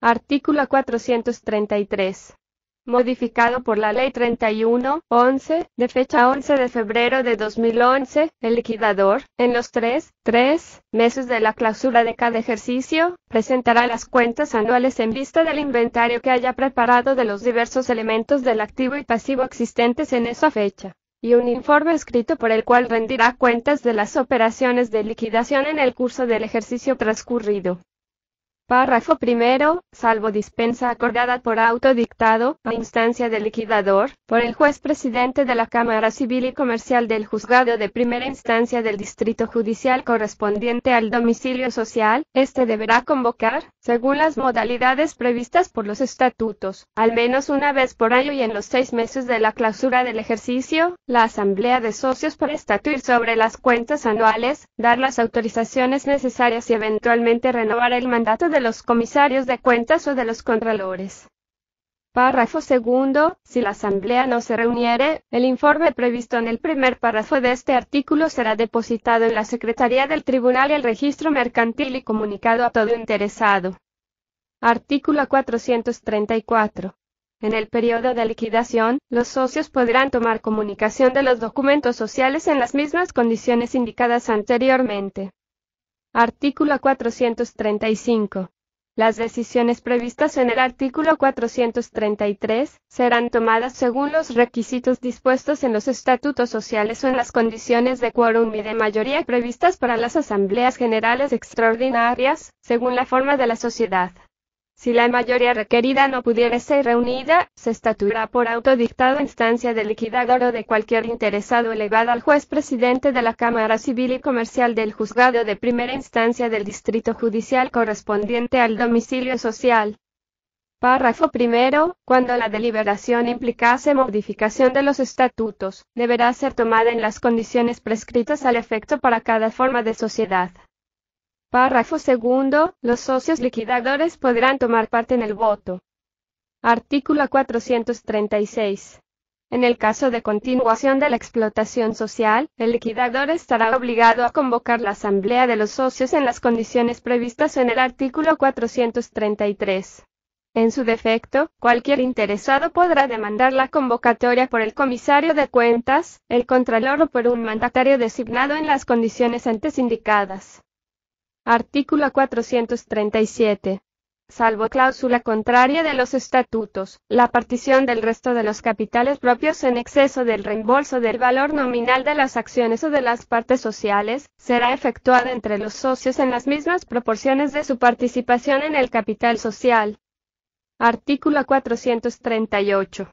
Artículo 433. Modificado por la Ley 31/11, de fecha 11 de febrero de 2011, el liquidador, en los 3 meses de la clausura de cada ejercicio, presentará las cuentas anuales en vista del inventario que haya preparado de los diversos elementos del activo y pasivo existentes en esa fecha, y un informe escrito por el cual rendirá cuentas de las operaciones de liquidación en el curso del ejercicio transcurrido. Párrafo primero. Salvo dispensa acordada por auto dictado, a instancia del liquidador, por el juez presidente de la Cámara Civil y Comercial del Juzgado de Primera Instancia del Distrito Judicial correspondiente al domicilio social, este deberá convocar, según las modalidades previstas por los estatutos, al menos una vez por año y en los 6 meses de la clausura del ejercicio, la Asamblea de Socios para estatuir sobre las cuentas anuales, dar las autorizaciones necesarias y eventualmente renovar el mandato de los comisarios de cuentas o de los contralores. Párrafo segundo. Si la Asamblea no se reuniere, el informe previsto en el primer párrafo de este artículo será depositado en la Secretaría del Tribunal y el Registro Mercantil y comunicado a todo interesado. Artículo 434. En el periodo de liquidación, los socios podrán tomar comunicación de los documentos sociales en las mismas condiciones indicadas anteriormente. Artículo 435. Las decisiones previstas en el artículo 433 serán tomadas según los requisitos dispuestos en los estatutos sociales o en las condiciones de quórum y de mayoría previstas para las asambleas generales extraordinarias, según la forma de la sociedad. Si la mayoría requerida no pudiera ser reunida, se estatuirá por autodictado a instancia del liquidador o de cualquier interesado elevado al juez presidente de la Cámara Civil y Comercial del Juzgado de Primera Instancia del Distrito Judicial correspondiente al domicilio social. Párrafo primero. Cuando la deliberación implicase modificación de los estatutos, deberá ser tomada en las condiciones prescritas al efecto para cada forma de sociedad. Párrafo segundo. Los socios liquidadores podrán tomar parte en el voto. Artículo 436. En el caso de continuación de la explotación social, el liquidador estará obligado a convocar la asamblea de los socios en las condiciones previstas en el artículo 433. En su defecto, cualquier interesado podrá demandar la convocatoria por el comisario de cuentas, el contralor o por un mandatario designado en las condiciones antes indicadas. Artículo 437. Salvo cláusula contraria de los estatutos, la partición del resto de los capitales propios en exceso del reembolso del valor nominal de las acciones o de las partes sociales, será efectuada entre los socios en las mismas proporciones de su participación en el capital social. Artículo 438.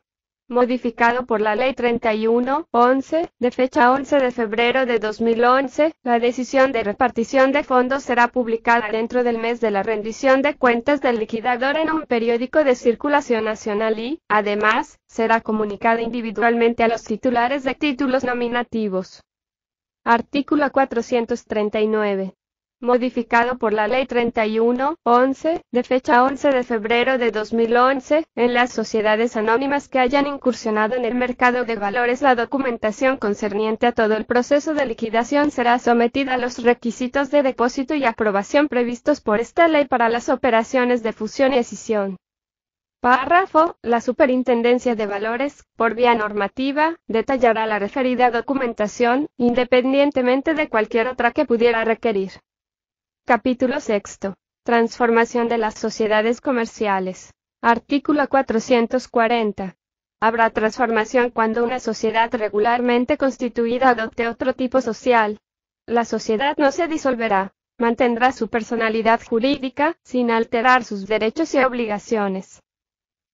Modificado por la Ley 31-11, de fecha 11 de febrero de 2011, la decisión de repartición de fondos será publicada dentro del mes de la rendición de cuentas del liquidador en un periódico de circulación nacional y, además, será comunicada individualmente a los titulares de títulos nominativos. Artículo 439. Modificado por la Ley 31-11, de fecha 11 de febrero de 2011, en las sociedades anónimas que hayan incursionado en el mercado de valores, la documentación concerniente a todo el proceso de liquidación será sometida a los requisitos de depósito y aprobación previstos por esta ley para las operaciones de fusión y escisión. Párrafo. La Superintendencia de Valores, por vía normativa, detallará la referida documentación, independientemente de cualquier otra que pudiera requerir. Capítulo 6. Transformación de las sociedades comerciales. Artículo 440. Habrá transformación cuando una sociedad regularmente constituida adopte otro tipo social. La sociedad no se disolverá, mantendrá su personalidad jurídica, sin alterar sus derechos y obligaciones.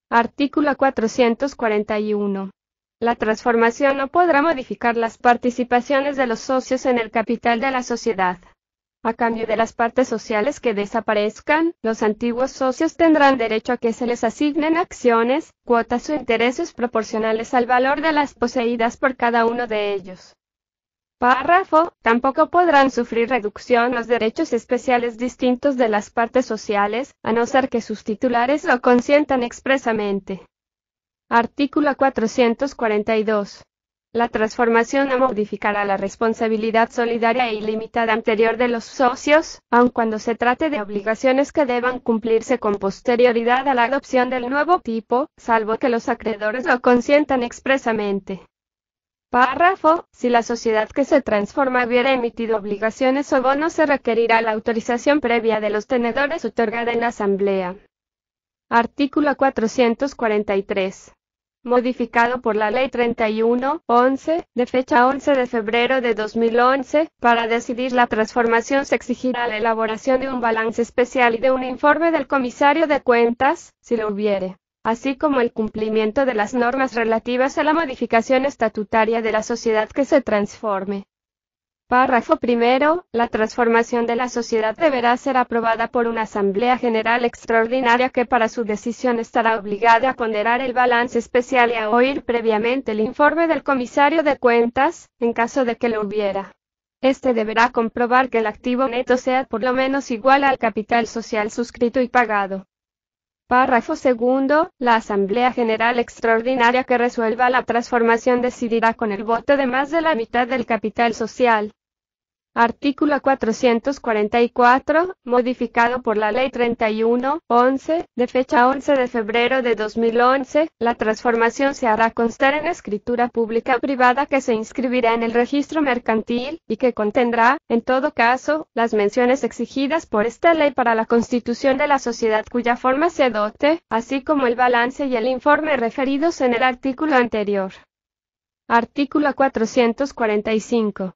Artículo 441. La transformación no podrá modificar las participaciones de los socios en el capital de la sociedad. A cambio de las partes sociales que desaparezcan, los antiguos socios tendrán derecho a que se les asignen acciones, cuotas o intereses proporcionales al valor de las poseídas por cada uno de ellos. Párrafo. Tampoco podrán sufrir reducción los derechos especiales distintos de las partes sociales, a no ser que sus titulares lo consientan expresamente. Artículo 442. La transformación no modificará la responsabilidad solidaria e ilimitada anterior de los socios, aun cuando se trate de obligaciones que deban cumplirse con posterioridad a la adopción del nuevo tipo, salvo que los acreedores lo consientan expresamente. Párrafo. Si la sociedad que se transforma hubiera emitido obligaciones o bonos, se requerirá la autorización previa de los tenedores otorgada en la Asamblea. Artículo 443. Modificado por la Ley 31-11, de fecha 11 de febrero de 2011, para decidir la transformación se exigirá la elaboración de un balance especial y de un informe del comisario de cuentas, si lo hubiere, así como el cumplimiento de las normas relativas a la modificación estatutaria de la sociedad que se transforme. Párrafo primero. La transformación de la sociedad deberá ser aprobada por una Asamblea General Extraordinaria que para su decisión estará obligada a ponderar el balance especial y a oír previamente el informe del comisario de cuentas, en caso de que lo hubiera. Este deberá comprobar que el activo neto sea por lo menos igual al capital social suscrito y pagado. Párrafo segundo. La Asamblea General Extraordinaria que resuelva la transformación decidirá con el voto de más de la mitad del capital social. Artículo 444, modificado por la Ley 31-11, de fecha 11 de febrero de 2011, la transformación se hará constar en escritura pública o privada que se inscribirá en el registro mercantil, y que contendrá, en todo caso, las menciones exigidas por esta ley para la constitución de la sociedad cuya forma se adopte, así como el balance y el informe referidos en el artículo anterior. Artículo 445.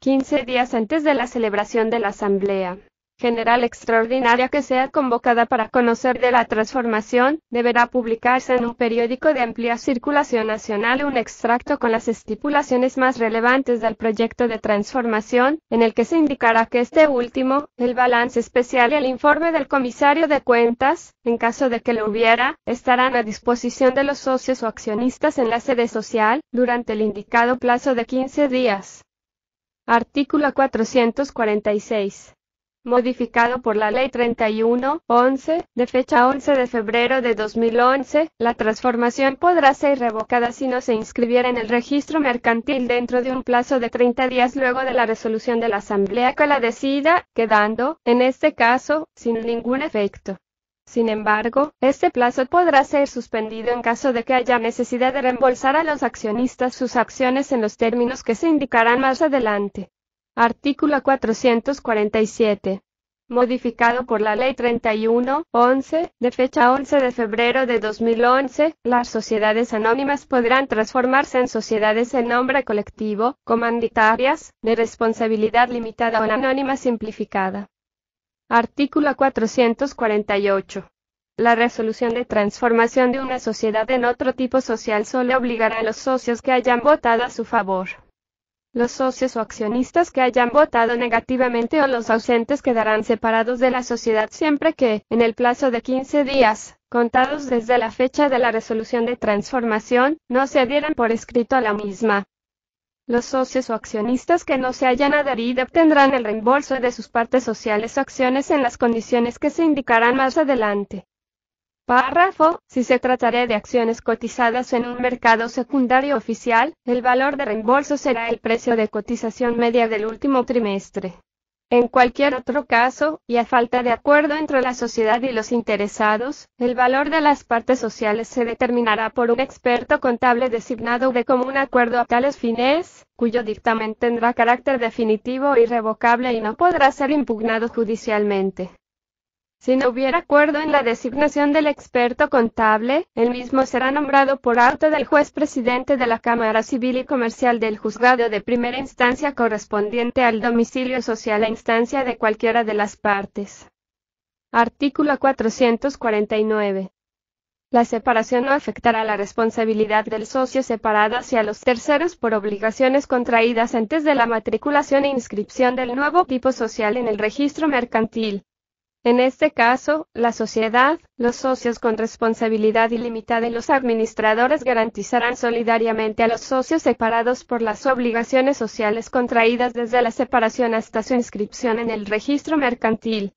15 días antes de la celebración de la Asamblea General Extraordinaria que sea convocada para conocer de la transformación, deberá publicarse en un periódico de amplia circulación nacional un extracto con las estipulaciones más relevantes del proyecto de transformación, en el que se indicará que este último, el balance especial y el informe del comisario de cuentas, en caso de que lo hubiera, estarán a disposición de los socios o accionistas en la sede social, durante el indicado plazo de 15 días. Artículo 446. Modificado por la Ley 31-11, de fecha 11 de febrero de 2011, la transformación podrá ser revocada si no se inscribiera en el registro mercantil dentro de un plazo de 30 días luego de la resolución de la Asamblea que la decida, quedando, en este caso, sin ningún efecto. Sin embargo, este plazo podrá ser suspendido en caso de que haya necesidad de reembolsar a los accionistas sus acciones en los términos que se indicarán más adelante. Artículo 447. Modificado por la Ley 31-11, de fecha 11 de febrero de 2011, las sociedades anónimas podrán transformarse en sociedades en nombre colectivo, comanditarias, de responsabilidad limitada o en anónima simplificada. Artículo 448. La resolución de transformación de una sociedad en otro tipo social solo obligará a los socios que hayan votado a su favor. Los socios o accionistas que hayan votado negativamente o los ausentes quedarán separados de la sociedad siempre que, en el plazo de 15 días, contados desde la fecha de la resolución de transformación, no se adhieran por escrito a la misma. Los socios o accionistas que no se hayan adherido obtendrán el reembolso de sus partes sociales o acciones en las condiciones que se indicarán más adelante. Párrafo. Si se tratara de acciones cotizadas en un mercado secundario oficial, el valor de reembolso será el precio de cotización media del último trimestre. En cualquier otro caso, y a falta de acuerdo entre la sociedad y los interesados, el valor de las partes sociales se determinará por un experto contable designado de común acuerdo a tales fines, cuyo dictamen tendrá carácter definitivo e irrevocable y no podrá ser impugnado judicialmente. Si no hubiera acuerdo en la designación del experto contable, el mismo será nombrado por auto del juez presidente de la Cámara Civil y Comercial del juzgado de primera instancia correspondiente al domicilio social a instancia de cualquiera de las partes. Artículo 449. La separación no afectará la responsabilidad del socio separado hacia los terceros por obligaciones contraídas antes de la matriculación e inscripción del nuevo tipo social en el registro mercantil. En este caso, la sociedad, los socios con responsabilidad ilimitada y los administradores garantizarán solidariamente a los socios separados por las obligaciones sociales contraídas desde la separación hasta su inscripción en el registro mercantil.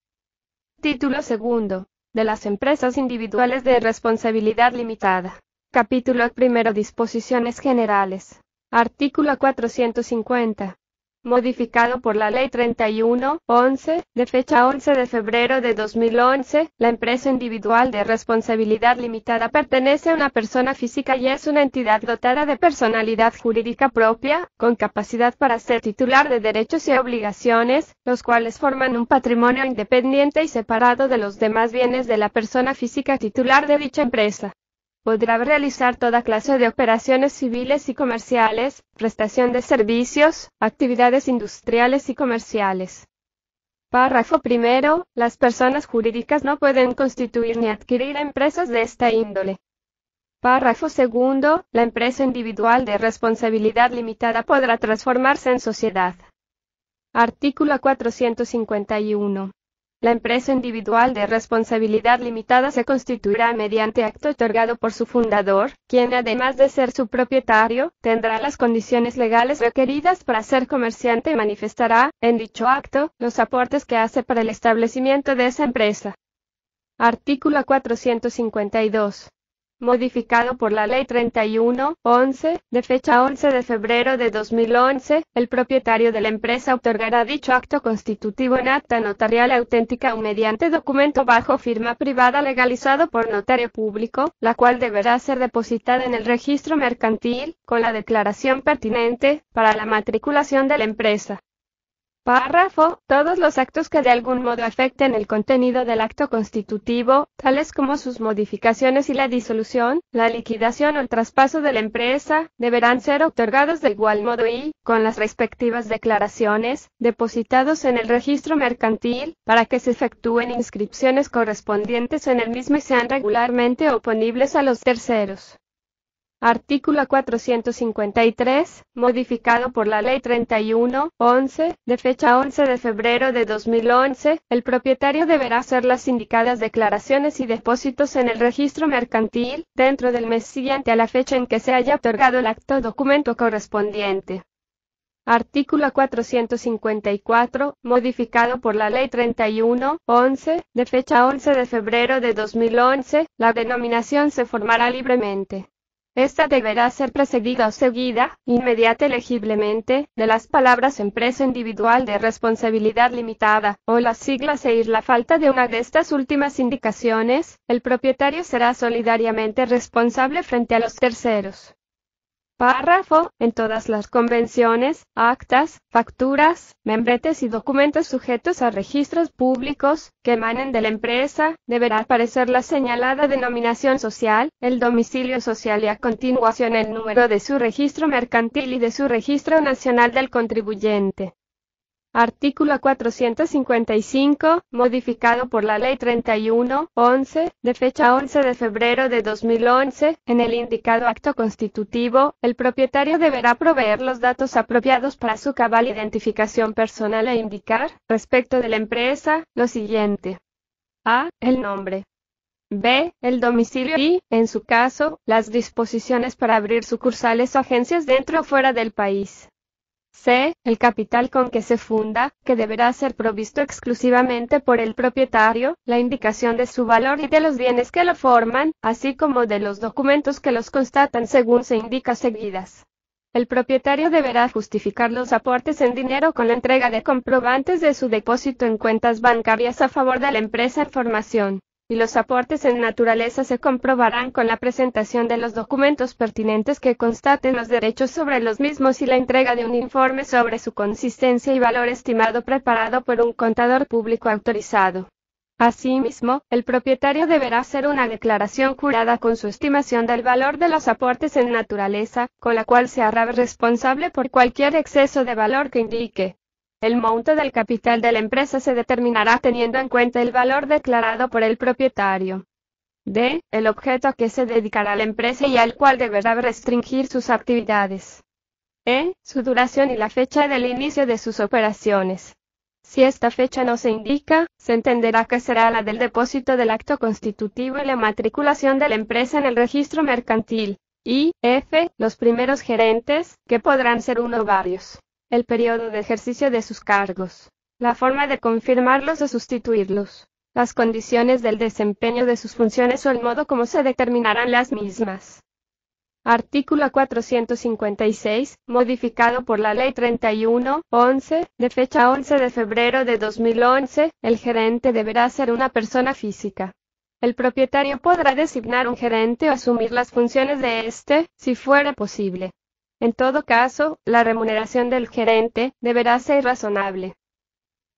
Título segundo. De las empresas individuales de responsabilidad limitada. Capítulo primero. Disposiciones generales. Artículo 450. Modificado por la Ley 31/11, de fecha 11 de febrero de 2011, la empresa individual de responsabilidad limitada pertenece a una persona física y es una entidad dotada de personalidad jurídica propia, con capacidad para ser titular de derechos y obligaciones, los cuales forman un patrimonio independiente y separado de los demás bienes de la persona física titular de dicha empresa. Podrá realizar toda clase de operaciones civiles y comerciales, prestación de servicios, actividades industriales y comerciales. Párrafo primero. Las personas jurídicas no pueden constituir ni adquirir empresas de esta índole. Párrafo segundo. La empresa individual de responsabilidad limitada podrá transformarse en sociedad. Artículo 451. La empresa individual de responsabilidad limitada se constituirá mediante acto otorgado por su fundador, quien además de ser su propietario, tendrá las condiciones legales requeridas para ser comerciante y manifestará, en dicho acto, los aportes que hace para el establecimiento de esa empresa. Artículo 452. Modificado por la Ley 31/11, de fecha 11 de febrero de 2011, el propietario de la empresa otorgará dicho acto constitutivo en acta notarial auténtica o mediante documento bajo firma privada legalizado por notario público, la cual deberá ser depositada en el registro mercantil, con la declaración pertinente, para la matriculación de la empresa. Párrafo. Todos los actos que de algún modo afecten el contenido del acto constitutivo, tales como sus modificaciones y la disolución, la liquidación o el traspaso de la empresa, deberán ser otorgados de igual modo y, con las respectivas declaraciones, depositados en el registro mercantil, para que se efectúen inscripciones correspondientes en el mismo y sean regularmente oponibles a los terceros. Artículo 453, modificado por la Ley 31/11, de fecha 11 de febrero de 2011, el propietario deberá hacer las indicadas declaraciones y depósitos en el registro mercantil, dentro del mes siguiente a la fecha en que se haya otorgado el acto o documento correspondiente. Artículo 454, modificado por la Ley 31/11, de fecha 11 de febrero de 2011, la denominación se formará libremente. Esta deberá ser precedida o seguida, inmediata y legiblemente, de las palabras empresa individual de responsabilidad limitada, o las siglas e ir la falta de una de estas últimas indicaciones, el propietario será solidariamente responsable frente a los terceros. Párrafo. En todas las convenciones, actas, facturas, membretes y documentos sujetos a registros públicos, que emanen de la empresa, deberá aparecer la señalada denominación social, el domicilio social y a continuación el número de su registro mercantil y de su registro nacional del contribuyente. Artículo 455, modificado por la Ley 31/11, de fecha 11 de febrero de 2011, en el indicado acto constitutivo, el propietario deberá proveer los datos apropiados para su cabal identificación personal e indicar, respecto de la empresa, lo siguiente. A. El nombre. B. El domicilio y, en su caso, las disposiciones para abrir sucursales o agencias dentro o fuera del país. C. El capital con que se funda, que deberá ser provisto exclusivamente por el propietario, la indicación de su valor y de los bienes que lo forman, así como de los documentos que los constatan según se indica seguidas. El propietario deberá justificar los aportes en dinero con la entrega de comprobantes de su depósito en cuentas bancarias a favor de la empresa en formación. Y los aportes en naturaleza se comprobarán con la presentación de los documentos pertinentes que constaten los derechos sobre los mismos y la entrega de un informe sobre su consistencia y valor estimado preparado por un contador público autorizado. Asimismo, el propietario deberá hacer una declaración jurada con su estimación del valor de los aportes en naturaleza, con la cual se hará responsable por cualquier exceso de valor que indique. El monto del capital de la empresa se determinará teniendo en cuenta el valor declarado por el propietario. D. El objeto a que se dedicará la empresa y al cual deberá restringir sus actividades. E. Su duración y la fecha del inicio de sus operaciones. Si esta fecha no se indica, se entenderá que será la del depósito del acto constitutivo y la matriculación de la empresa en el registro mercantil. Y. F. Los primeros gerentes, que podrán ser uno o varios. El periodo de ejercicio de sus cargos, la forma de confirmarlos o sustituirlos, las condiciones del desempeño de sus funciones o el modo como se determinarán las mismas. Artículo 456, modificado por la Ley 31/11, de fecha 11 de febrero de 2011, el gerente deberá ser una persona física. El propietario podrá designar un gerente o asumir las funciones de éste, si fuera posible. En todo caso, la remuneración del gerente deberá ser razonable.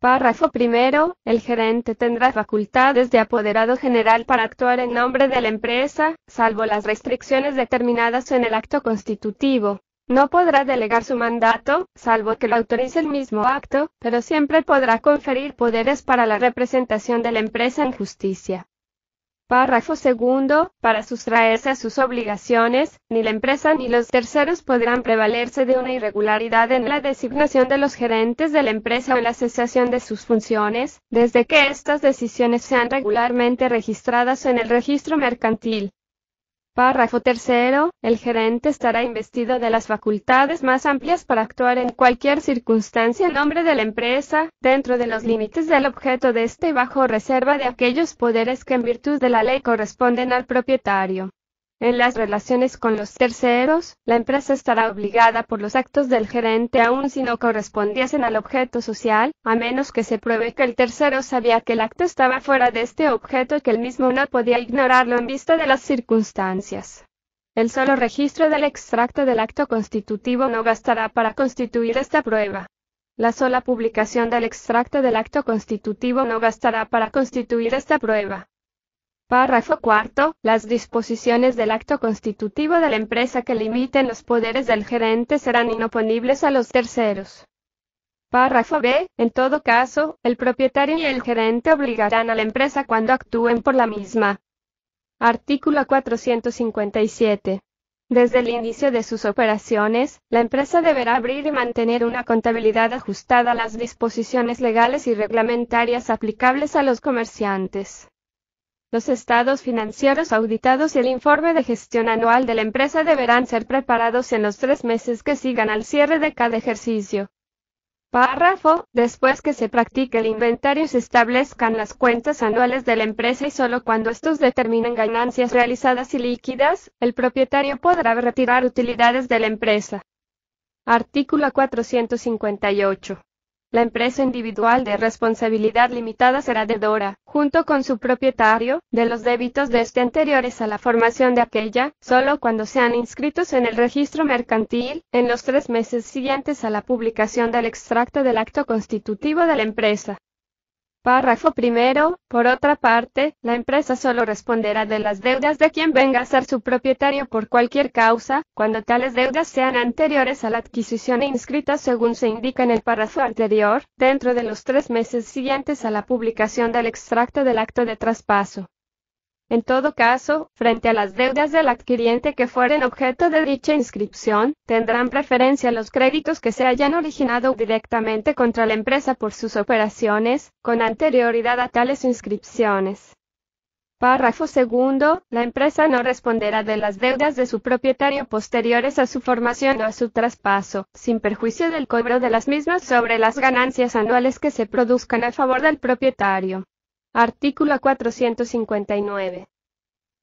Párrafo primero. El gerente tendrá facultades de apoderado general para actuar en nombre de la empresa, salvo las restricciones determinadas en el acto constitutivo. No podrá delegar su mandato, salvo que lo autorice el mismo acto, pero siempre podrá conferir poderes para la representación de la empresa en justicia. Párrafo segundo. Para sustraerse a sus obligaciones, ni la empresa ni los terceros podrán prevalerse de una irregularidad en la designación de los gerentes de la empresa o en la cesación de sus funciones, desde que estas decisiones sean regularmente registradas en el registro mercantil. Párrafo tercero. El gerente estará investido de las facultades más amplias para actuar en cualquier circunstancia en nombre de la empresa, dentro de los límites del objeto de este y bajo reserva de aquellos poderes que en virtud de la ley corresponden al propietario. En las relaciones con los terceros, la empresa estará obligada por los actos del gerente aun si no correspondiesen al objeto social, a menos que se pruebe que el tercero sabía que el acto estaba fuera de este objeto y que él mismo no podía ignorarlo en vista de las circunstancias. El solo registro del extracto del acto constitutivo no bastará para constituir esta prueba. La sola publicación del extracto del acto constitutivo no bastará para constituir esta prueba. Párrafo cuarto. Las disposiciones del acto constitutivo de la empresa que limiten los poderes del gerente serán inoponibles a los terceros. Párrafo B. En todo caso, el propietario y el gerente obligarán a la empresa cuando actúen por la misma. Artículo 457. Desde el inicio de sus operaciones, la empresa deberá abrir y mantener una contabilidad ajustada a las disposiciones legales y reglamentarias aplicables a los comerciantes. Los estados financieros auditados y el informe de gestión anual de la empresa deberán ser preparados en los 3 meses que sigan al cierre de cada ejercicio. Párrafo. Después que se practique el inventario se establezcan las cuentas anuales de la empresa y solo cuando estos determinen ganancias realizadas y líquidas, el propietario podrá retirar utilidades de la empresa. Artículo 458. La empresa individual de responsabilidad limitada será deudora, junto con su propietario, de los débitos de este anteriores a la formación de aquella, solo cuando sean inscritos en el registro mercantil, en los 3 meses siguientes a la publicación del extracto del acto constitutivo de la empresa. Párrafo primero. Por otra parte, la empresa solo responderá de las deudas de quien venga a ser su propietario por cualquier causa, cuando tales deudas sean anteriores a la adquisición e inscritas según se indica en el párrafo anterior, dentro de los 3 meses siguientes a la publicación del extracto del acto de traspaso. En todo caso, frente a las deudas del adquiriente que fueren objeto de dicha inscripción, tendrán preferencia los créditos que se hayan originado directamente contra la empresa por sus operaciones, con anterioridad a tales inscripciones. Párrafo segundo. La empresa no responderá de las deudas de su propietario posteriores a su formación o a su traspaso, sin perjuicio del cobro de las mismas sobre las ganancias anuales que se produzcan a favor del propietario. Artículo 459.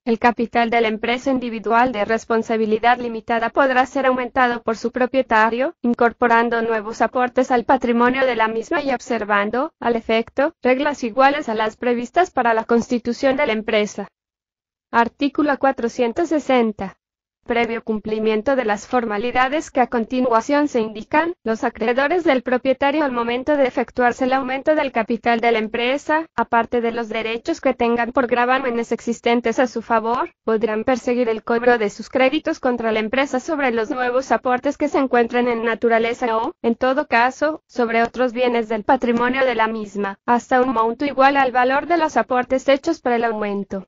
El capital de la empresa individual de responsabilidad limitada podrá ser aumentado por su propietario, incorporando nuevos aportes al patrimonio de la misma y observando, al efecto, reglas iguales a las previstas para la constitución de la empresa. Artículo 460. Previo cumplimiento de las formalidades que a continuación se indican, los acreedores del propietario al momento de efectuarse el aumento del capital de la empresa, aparte de los derechos que tengan por gravámenes existentes a su favor, podrán perseguir el cobro de sus créditos contra la empresa sobre los nuevos aportes que se encuentren en naturaleza o, en todo caso, sobre otros bienes del patrimonio de la misma, hasta un monto igual al valor de los aportes hechos para el aumento.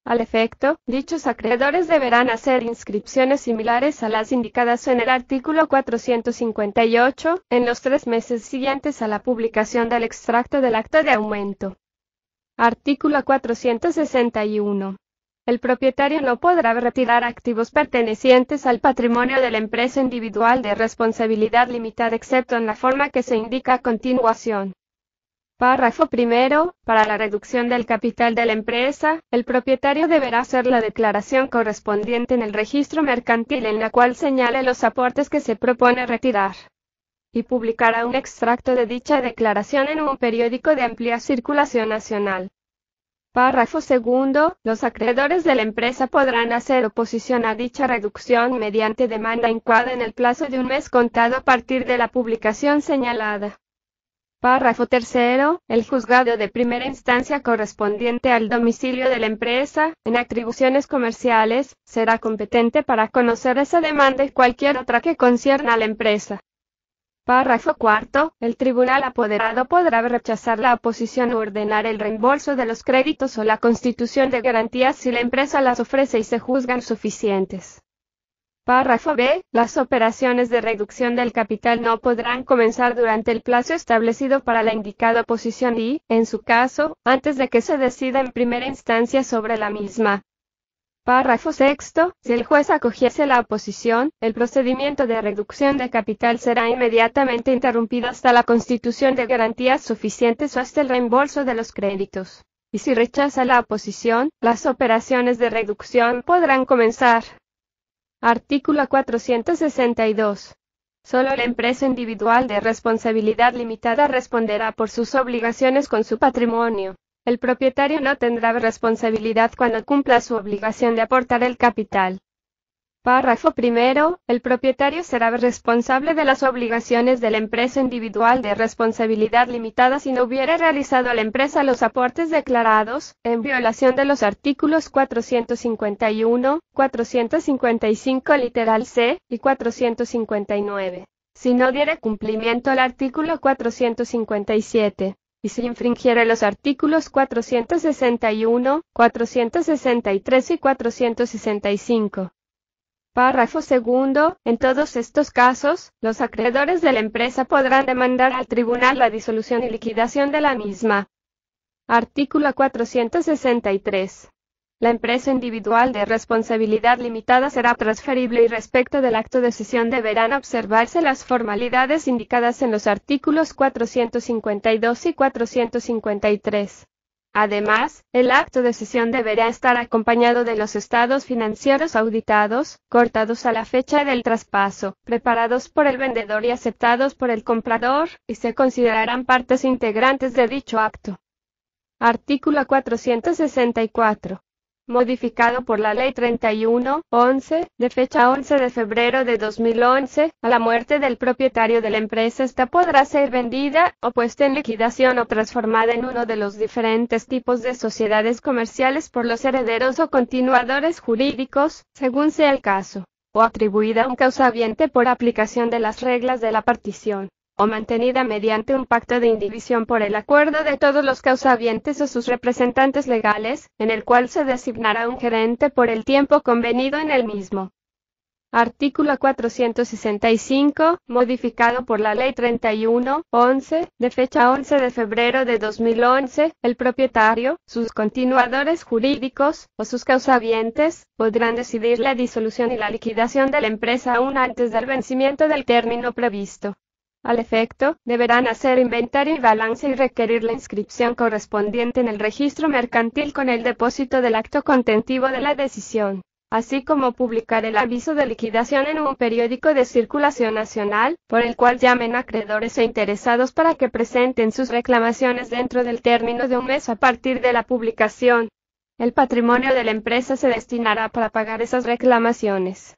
Al efecto, dichos acreedores deberán hacer inscripciones similares a las indicadas en el artículo 458, en los 3 meses siguientes a la publicación del extracto del acta de aumento. Artículo 461. El propietario no podrá retirar activos pertenecientes al patrimonio de la empresa individual de responsabilidad limitada excepto en la forma que se indica a continuación. Párrafo primero. Para la reducción del capital de la empresa, el propietario deberá hacer la declaración correspondiente en el registro mercantil en la cual señale los aportes que se propone retirar. Y publicará un extracto de dicha declaración en un periódico de amplia circulación nacional. Párrafo segundo. Los acreedores de la empresa podrán hacer oposición a dicha reducción mediante demanda incoada en el plazo de un mes contado a partir de la publicación señalada. Párrafo tercero. El juzgado de primera instancia correspondiente al domicilio de la empresa, en atribuciones comerciales, será competente para conocer esa demanda y cualquier otra que concierna a la empresa. Párrafo cuarto. El tribunal apoderado podrá rechazar la oposición o ordenar el reembolso de los créditos o la constitución de garantías si la empresa las ofrece y se juzgan suficientes. Párrafo B. Las operaciones de reducción del capital no podrán comenzar durante el plazo establecido para la indicada oposición y, en su caso, antes de que se decida en primera instancia sobre la misma. Párrafo sexto. Si el juez acogiese la oposición, el procedimiento de reducción de capital será inmediatamente interrumpido hasta la constitución de garantías suficientes o hasta el reembolso de los créditos. Y si rechaza la oposición, las operaciones de reducción podrán comenzar. Artículo 462. Solo la empresa individual de responsabilidad limitada responderá por sus obligaciones con su patrimonio. El propietario no tendrá responsabilidad cuando cumpla su obligación de aportar el capital. Párrafo primero. El propietario será responsable de las obligaciones de la empresa individual de responsabilidad limitada si no hubiere realizado a la empresa los aportes declarados, en violación de los artículos 451, 455 literal C, y 459. Si no diere cumplimiento al artículo 457. Y si infringiere los artículos 461, 463 y 465. Párrafo segundo. En todos estos casos, los acreedores de la empresa podrán demandar al tribunal la disolución y liquidación de la misma. Artículo 463. La empresa individual de responsabilidad limitada será transferible y respecto del acto de cesión deberán observarse las formalidades indicadas en los artículos 452 y 453. Además, el acto de cesión deberá estar acompañado de los estados financieros auditados, cortados a la fecha del traspaso, preparados por el vendedor y aceptados por el comprador, y se considerarán partes integrantes de dicho acto. Artículo 464. modificado por la Ley 31/11, de fecha 11 de febrero de 2011, a la muerte del propietario de la empresa esta podrá ser vendida, o puesta en liquidación o transformada en uno de los diferentes tipos de sociedades comerciales por los herederos o continuadores jurídicos, según sea el caso, o atribuida a un causaviente por aplicación de las reglas de la partición, o mantenida mediante un pacto de indivisión por el acuerdo de todos los causavientes o sus representantes legales, en el cual se designará un gerente por el tiempo convenido en el mismo. Artículo 465, modificado por la Ley 31/11, de fecha 11 de febrero de 2011, el propietario, sus continuadores jurídicos, o sus causavientes, podrán decidir la disolución y la liquidación de la empresa aún antes del vencimiento del término previsto. Al efecto, deberán hacer inventario y balance y requerir la inscripción correspondiente en el registro mercantil con el depósito del acto contentivo de la decisión, así como publicar el aviso de liquidación en un periódico de circulación nacional, por el cual llamen acreedores e interesados para que presenten sus reclamaciones dentro del término de un mes a partir de la publicación. El patrimonio de la empresa se destinará para pagar esas reclamaciones.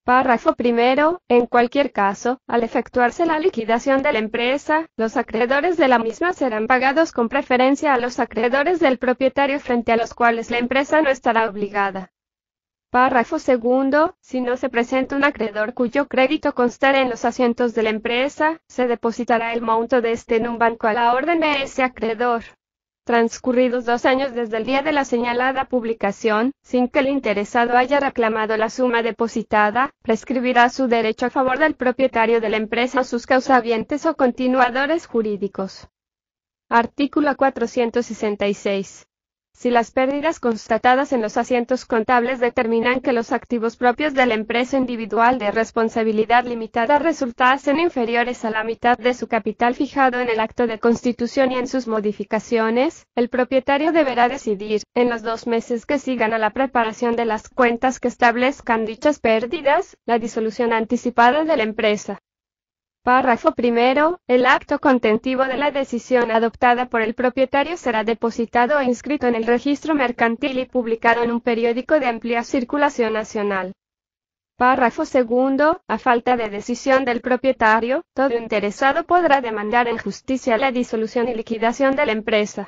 Párrafo primero. En cualquier caso, al efectuarse la liquidación de la empresa, los acreedores de la misma serán pagados con preferencia a los acreedores del propietario frente a los cuales la empresa no estará obligada. Párrafo segundo. Si no se presenta un acreedor cuyo crédito constare en los asientos de la empresa, se depositará el monto de este en un banco a la orden de ese acreedor. Transcurridos 2 años desde el día de la señalada publicación, sin que el interesado haya reclamado la suma depositada, prescribirá su derecho a favor del propietario de la empresa o sus causavientes o continuadores jurídicos. Artículo 466. Si las pérdidas constatadas en los asientos contables determinan que los activos propios de la empresa individual de responsabilidad limitada resultasen inferiores a la mitad de su capital fijado en el acto de constitución y en sus modificaciones, el propietario deberá decidir, en los 2 meses que sigan a la preparación de las cuentas que establezcan dichas pérdidas, la disolución anticipada de la empresa. Párrafo primero. El acto contentivo de la decisión adoptada por el propietario será depositado e inscrito en el registro mercantil y publicado en un periódico de amplia circulación nacional. Párrafo segundo. A falta de decisión del propietario, todo interesado podrá demandar en justicia la disolución y liquidación de la empresa.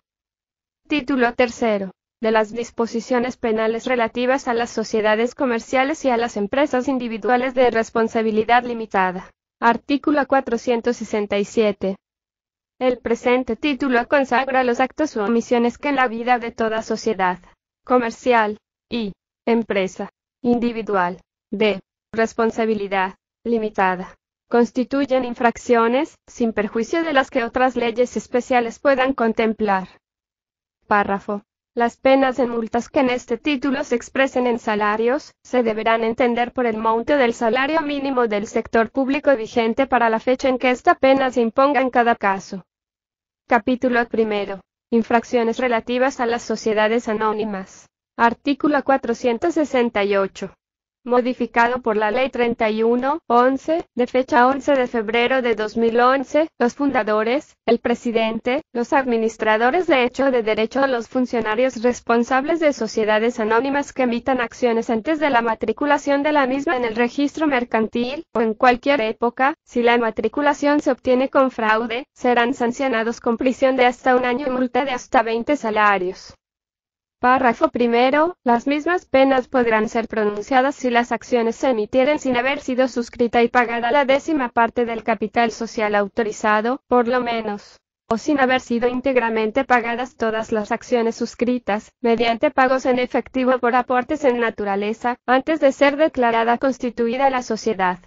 Título tercero. De las disposiciones penales relativas a las sociedades comerciales y a las empresas individuales de responsabilidad limitada. Artículo 467. El presente título consagra los actos u omisiones que en la vida de toda sociedad comercial y empresa individual de responsabilidad limitada constituyen infracciones, sin perjuicio de las que otras leyes especiales puedan contemplar. Párrafo. Las penas en multas que en este título se expresen en salarios, se deberán entender por el monto del salario mínimo del sector público vigente para la fecha en que esta pena se imponga en cada caso. Capítulo primero. Infracciones relativas a las sociedades anónimas. Artículo 468. Modificado por la Ley 31/11, de fecha 11 de febrero de 2011, los fundadores, el presidente, los administradores de hecho o de derecho o los funcionarios responsables de sociedades anónimas que emitan acciones antes de la matriculación de la misma en el registro mercantil, o en cualquier época, si la matriculación se obtiene con fraude, serán sancionados con prisión de hasta 1 año y multa de hasta 20 salarios. Párrafo primero. Las mismas penas podrán ser pronunciadas si las acciones se emitieren sin haber sido suscrita y pagada la 10ª parte del capital social autorizado, por lo menos, o sin haber sido íntegramente pagadas todas las acciones suscritas, mediante pagos en efectivo por aportes en naturaleza, antes de ser declarada constituida la sociedad.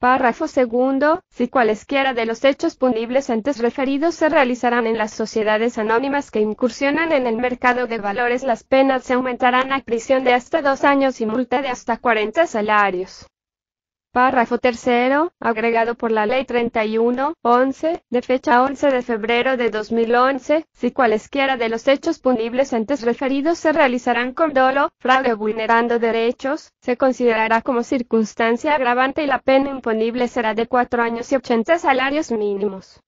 Párrafo segundo. Si cualesquiera de los hechos punibles antes referidos se realizarán en las sociedades anónimas que incursionan en el mercado de valores, las penas se aumentarán a prisión de hasta 2 años y multa de hasta 40 salarios. Párrafo tercero, agregado por la Ley 31/11, de fecha 11 de febrero de 2011, si cualesquiera de los hechos punibles antes referidos se realizarán con dolo, fraude o vulnerando derechos, se considerará como circunstancia agravante y la pena imponible será de 4 años y 80 salarios mínimos.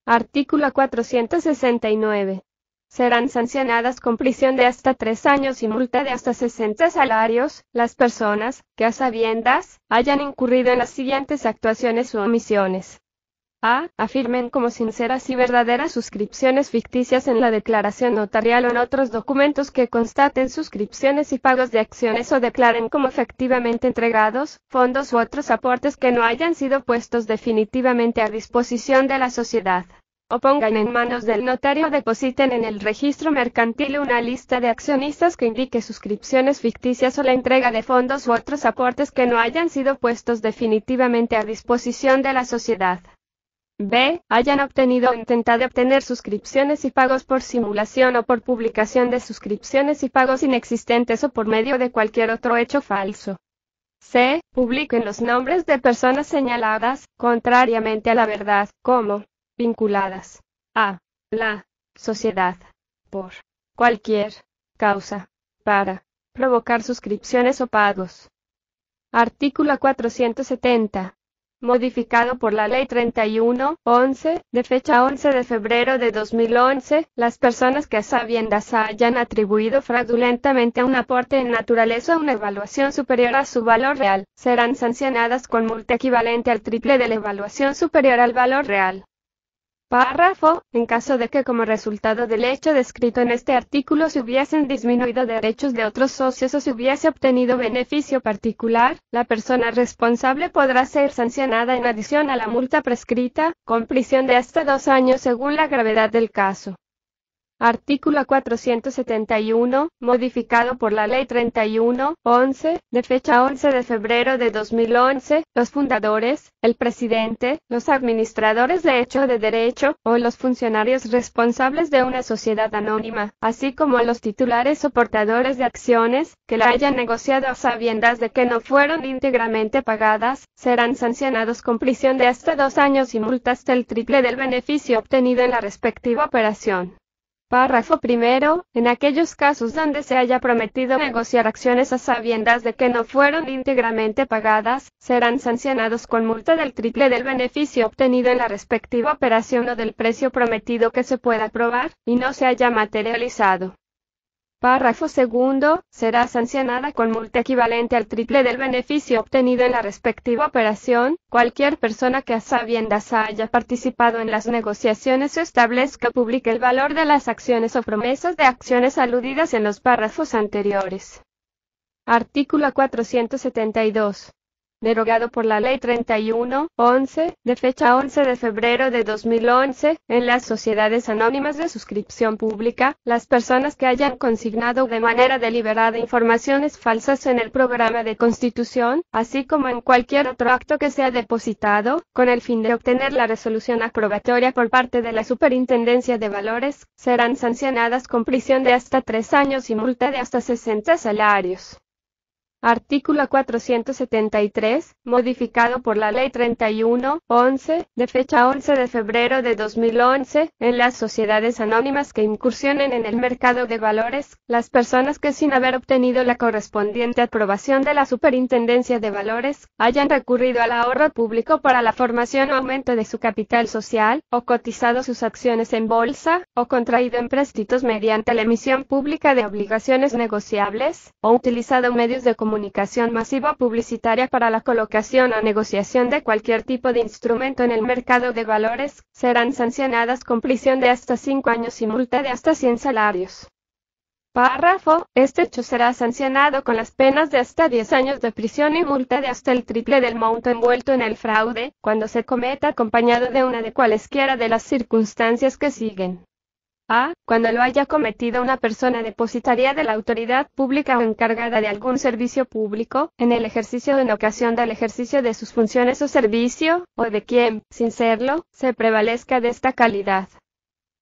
Artículo 469. serán sancionadas con prisión de hasta 3 años y multa de hasta 60 salarios, las personas que a sabiendas hayan incurrido en las siguientes actuaciones u omisiones. A. Afirmen como sinceras y verdaderas suscripciones ficticias en la declaración notarial o en otros documentos que constaten suscripciones y pagos de acciones o declaren como efectivamente entregados, fondos u otros aportes que no hayan sido puestos definitivamente a disposición de la sociedad. O pongan en manos del notario o depositen en el registro mercantil una lista de accionistas que indique suscripciones ficticias o la entrega de fondos u otros aportes que no hayan sido puestos definitivamente a disposición de la sociedad. B. Hayan obtenido o intentado obtener suscripciones y pagos por simulación o por publicación de suscripciones y pagos inexistentes o por medio de cualquier otro hecho falso. C. Publiquen los nombres de personas señaladas, contrariamente a la verdad, como vinculadas a la sociedad por cualquier causa para provocar suscripciones o pagos. Artículo 470. Modificado por la Ley 31/11, de fecha 11 de febrero de 2011, las personas que a sabiendas hayan atribuido fraudulentamente a un aporte en naturaleza una evaluación superior a su valor real, serán sancionadas con multa equivalente al triple de la evaluación superior al valor real. Párrafo. En caso de que como resultado del hecho descrito en este artículo se hubiesen disminuido derechos de otros socios o se hubiese obtenido beneficio particular, la persona responsable podrá ser sancionada en adición a la multa prescrita, con prisión de hasta 2 años según la gravedad del caso. Artículo 471, modificado por la Ley 31/11, de fecha 11 de febrero de 2011, los fundadores, el presidente, los administradores de hecho o de derecho, o los funcionarios responsables de una sociedad anónima, así como los titulares o portadores de acciones, que la hayan negociado a sabiendas de que no fueron íntegramente pagadas, serán sancionados con prisión de hasta 2 años y multa hasta el triple del beneficio obtenido en la respectiva operación. Párrafo primero. En aquellos casos donde se haya prometido negociar acciones a sabiendas de que no fueron íntegramente pagadas, serán sancionados con multa del triple del beneficio obtenido en la respectiva operación o del precio prometido que se pueda probar, y no se haya materializado. Párrafo segundo. Será sancionada con multa equivalente al triple del beneficio obtenido en la respectiva operación, cualquier persona que a sabiendas haya participado en las negociaciones o establezca o publique el valor de las acciones o promesas de acciones aludidas en los párrafos anteriores. Artículo 472. Derogado por la Ley 31/11, de fecha 11 de febrero de 2011, en las sociedades anónimas de suscripción pública, las personas que hayan consignado de manera deliberada informaciones falsas en el programa de constitución, así como en cualquier otro acto que sea depositado, con el fin de obtener la resolución aprobatoria por parte de la Superintendencia de Valores, serán sancionadas con prisión de hasta 3 años y multa de hasta 60 salarios. Artículo 473, modificado por la Ley 31/11, de fecha 11 de febrero de 2011, en las sociedades anónimas que incursionen en el mercado de valores, las personas que sin haber obtenido la correspondiente aprobación de la Superintendencia de Valores, hayan recurrido al ahorro público para la formación o aumento de su capital social, o cotizado sus acciones en bolsa, o contraído empréstitos mediante la emisión pública de obligaciones negociables, o utilizado medios de comunicación masiva publicitaria para la colocación o negociación de cualquier tipo de instrumento en el mercado de valores, serán sancionadas con prisión de hasta 5 años y multa de hasta 100 salarios. Párrafo. Este hecho será sancionado con las penas de hasta 10 años de prisión y multa de hasta el triple del monto envuelto en el fraude, cuando se cometa acompañado de una de cualesquiera de las circunstancias que siguen. A. Cuando lo haya cometido una persona depositaria de la autoridad pública o encargada de algún servicio público, en el ejercicio o en ocasión del ejercicio de sus funciones o servicio, o de quien, sin serlo, se prevalezca de esta calidad.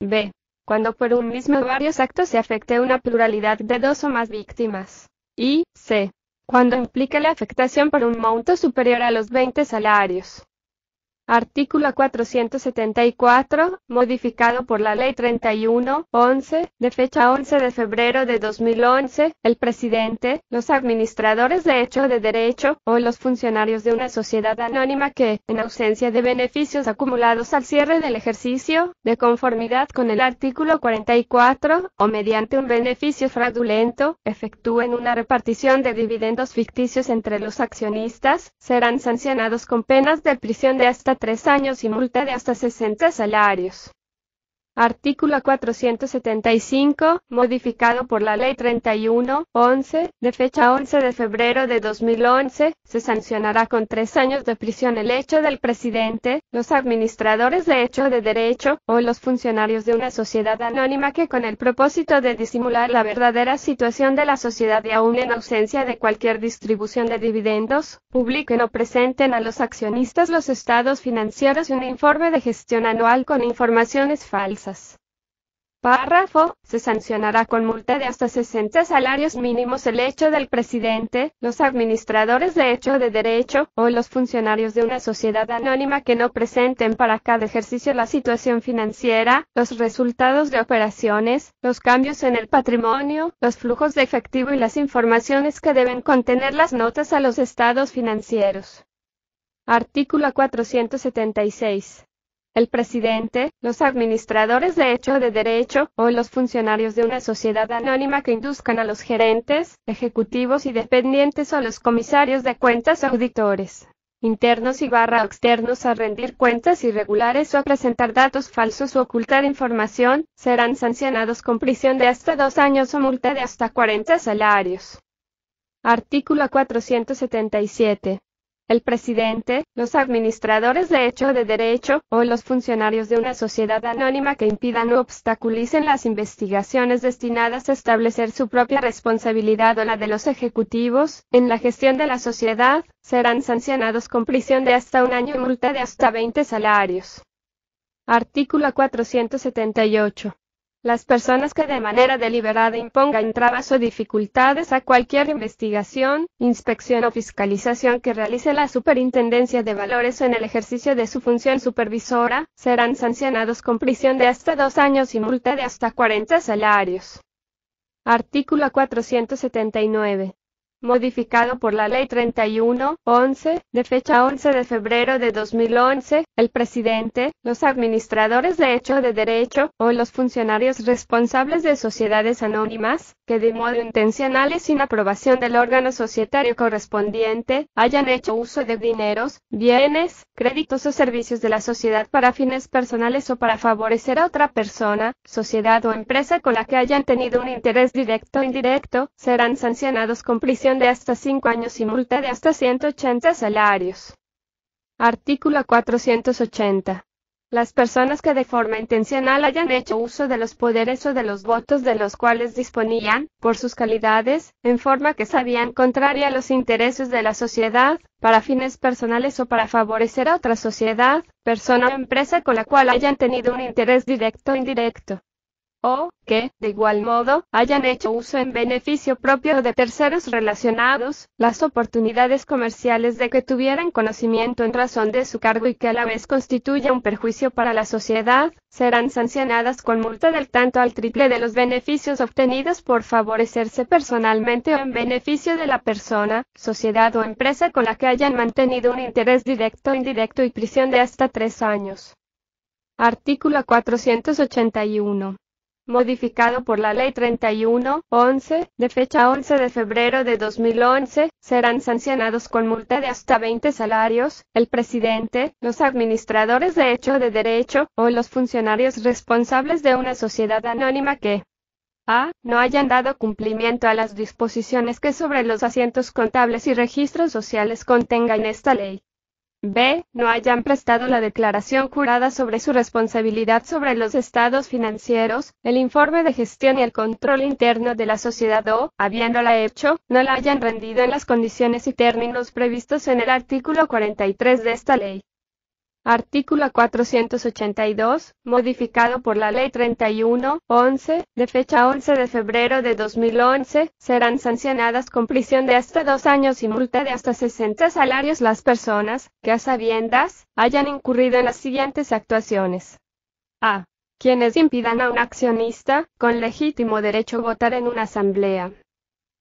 B. Cuando por un mismo o varios actos se afecte una pluralidad de 2 o más víctimas. Y C. Cuando implique la afectación por un monto superior a los 20 salarios. Artículo 474, modificado por la Ley 31/11, de fecha 11 de febrero de 2011, el presidente, los administradores de hecho de derecho, o los funcionarios de una sociedad anónima que, en ausencia de beneficios acumulados al cierre del ejercicio, de conformidad con el artículo 44, o mediante un beneficio fraudulento, efectúen una repartición de dividendos ficticios entre los accionistas, serán sancionados con penas de prisión de hasta 3 años y multa de hasta 60 salarios. Artículo 475, modificado por la Ley 31/11, de fecha 11 de febrero de 2011, se sancionará con 3 años de prisión el hecho del presidente, los administradores de hecho de derecho, o los funcionarios de una sociedad anónima que con el propósito de disimular la verdadera situación de la sociedad y aún en ausencia de cualquier distribución de dividendos, publiquen o presenten a los accionistas los estados financieros y un informe de gestión anual con informaciones falsas. Párrafo, se sancionará con multa de hasta 60 salarios mínimos el hecho del presidente, los administradores de hecho de derecho, o los funcionarios de una sociedad anónima que no presenten para cada ejercicio la situación financiera, los resultados de operaciones, los cambios en el patrimonio, los flujos de efectivo y las informaciones que deben contener las notas a los estados financieros. Artículo 476. El presidente, los administradores de hecho de derecho, o los funcionarios de una sociedad anónima que induzcan a los gerentes, ejecutivos y dependientes o los comisarios de cuentas o auditores internos y externos a rendir cuentas irregulares o a presentar datos falsos o ocultar información, serán sancionados con prisión de hasta 2 años o multa de hasta 40 salarios. Artículo 477. El presidente, los administradores de hecho de derecho, o los funcionarios de una sociedad anónima que impidan o obstaculicen las investigaciones destinadas a establecer su propia responsabilidad o la de los ejecutivos, en la gestión de la sociedad, serán sancionados con prisión de hasta 1 año y multa de hasta 20 salarios. Artículo 478. Las personas que de manera deliberada impongan trabas o dificultades a cualquier investigación, inspección o fiscalización que realice la Superintendencia de Valores en el ejercicio de su función supervisora, serán sancionados con prisión de hasta 2 años y multa de hasta 40 salarios. Artículo 479. Modificado por la Ley 31/11, de fecha 11 de febrero de 2011, el presidente, los administradores de hecho de derecho, o los funcionarios responsables de sociedades anónimas, que de modo intencional y sin aprobación del órgano societario correspondiente, hayan hecho uso de dineros, bienes, créditos o servicios de la sociedad para fines personales o para favorecer a otra persona, sociedad o empresa con la que hayan tenido un interés directo o indirecto, serán sancionados con prisión de hasta 5 años y multa de hasta 180 salarios. Artículo 480. Las personas que de forma intencional hayan hecho uso de los poderes o de los votos de los cuales disponían, por sus calidades, en forma que sabían contraria a los intereses de la sociedad, para fines personales o para favorecer a otra sociedad, persona o empresa con la cual hayan tenido un interés directo o indirecto, o que, de igual modo, hayan hecho uso en beneficio propio o de terceros relacionados, las oportunidades comerciales de que tuvieran conocimiento en razón de su cargo y que a la vez constituya un perjuicio para la sociedad, serán sancionadas con multa del tanto al triple de los beneficios obtenidos por favorecerse personalmente o en beneficio de la persona, sociedad o empresa con la que hayan mantenido un interés directo o indirecto y prisión de hasta 3 años. Artículo 481. Modificado por la Ley 31/11, de fecha 11 de febrero de 2011, serán sancionados con multa de hasta 20 salarios, el presidente, los administradores de hecho de derecho, o los funcionarios responsables de una sociedad anónima que a. no hayan dado cumplimiento a las disposiciones que sobre los asientos contables y registros sociales contengan esta ley. B. No hayan prestado la declaración jurada sobre su responsabilidad sobre los estados financieros, el informe de gestión y el control interno de la sociedad o, habiéndola hecho, no la hayan rendido en las condiciones y términos previstos en el artículo 43 de esta ley. Artículo 482, modificado por la Ley 31/11, de fecha 11 de febrero de 2011, serán sancionadas con prisión de hasta 2 años y multa de hasta 60 salarios las personas que a sabiendas hayan incurrido en las siguientes actuaciones. A. Quienes impidan a un accionista con legítimo derecho votar en una asamblea.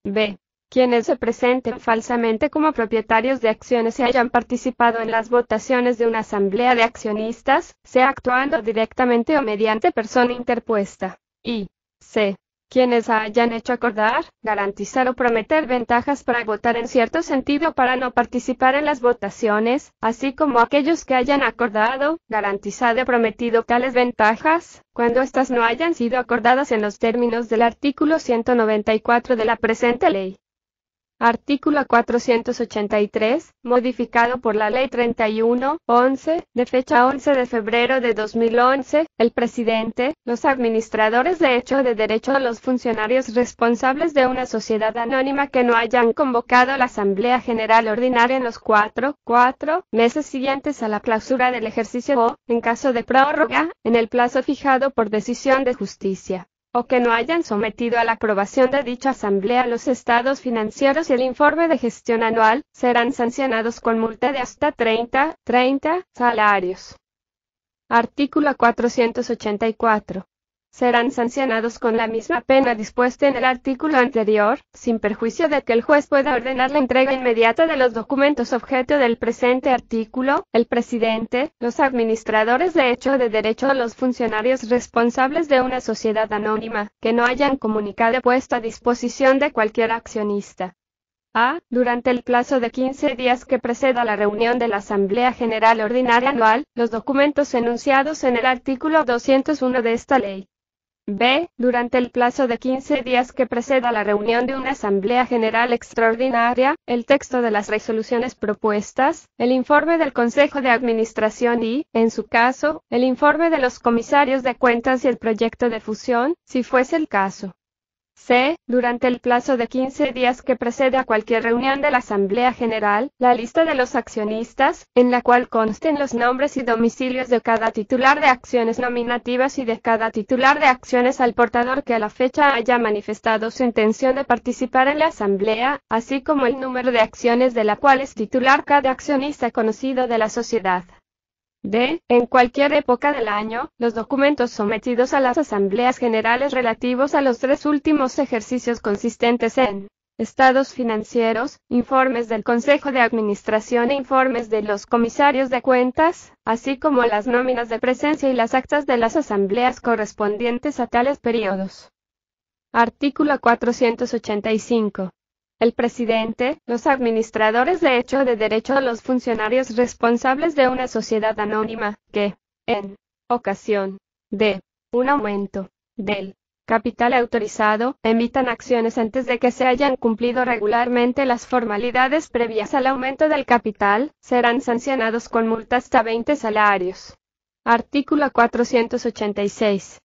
B. Quienes se presenten falsamente como propietarios de acciones y hayan participado en las votaciones de una asamblea de accionistas, sea actuando directamente o mediante persona interpuesta. Y C. Quienes hayan hecho acordar, garantizar o prometer ventajas para votar en cierto sentido o para no participar en las votaciones, así como aquellos que hayan acordado, garantizado o prometido tales ventajas, cuando éstas no hayan sido acordadas en los términos del artículo 194 de la presente ley. Artículo 483, modificado por la Ley 31/11, de fecha 11 de febrero de 2011, el presidente, los administradores de hecho o de derecho o los funcionarios responsables de una sociedad anónima que no hayan convocado la Asamblea General Ordinaria en los 4 meses siguientes a la clausura del ejercicio o, en caso de prórroga, en el plazo fijado por decisión de justicia, o que no hayan sometido a la aprobación de dicha asamblea los estados financieros y el informe de gestión anual, serán sancionados con multa de hasta 30 salarios. Artículo 484. Serán sancionados con la misma pena dispuesta en el artículo anterior, sin perjuicio de que el juez pueda ordenar la entrega inmediata de los documentos objeto del presente artículo, el presidente, los administradores de hecho o de derecho o los funcionarios responsables de una sociedad anónima, que no hayan comunicado puesto a disposición de cualquier accionista. A. Durante el plazo de 15 días que preceda la reunión de la Asamblea General Ordinaria Anual, los documentos enunciados en el artículo 201 de esta ley. B. Durante el plazo de 15 días que preceda la reunión de una Asamblea General Extraordinaria, el texto de las resoluciones propuestas, el informe del Consejo de Administración y, en su caso, el informe de los comisarios de cuentas y el proyecto de fusión, si fuese el caso. C. Durante el plazo de 15 días que precede a cualquier reunión de la Asamblea General, la lista de los accionistas, en la cual consten los nombres y domicilios de cada titular de acciones nominativas y de cada titular de acciones al portador que a la fecha haya manifestado su intención de participar en la Asamblea, así como el número de acciones de la cual es titular cada accionista conocido de la sociedad. D. En cualquier época del año, los documentos sometidos a las asambleas generales relativos a los 3 últimos ejercicios consistentes en estados financieros, informes del Consejo de Administración e informes de los comisarios de cuentas, así como las nóminas de presencia y las actas de las asambleas correspondientes a tales periodos. Artículo 485. El presidente, los administradores de hecho o de derecho o los funcionarios responsables de una sociedad anónima, que, en ocasión de un aumento del capital autorizado, emitan acciones antes de que se hayan cumplido regularmente las formalidades previas al aumento del capital, serán sancionados con multa hasta 20 salarios. Artículo 486.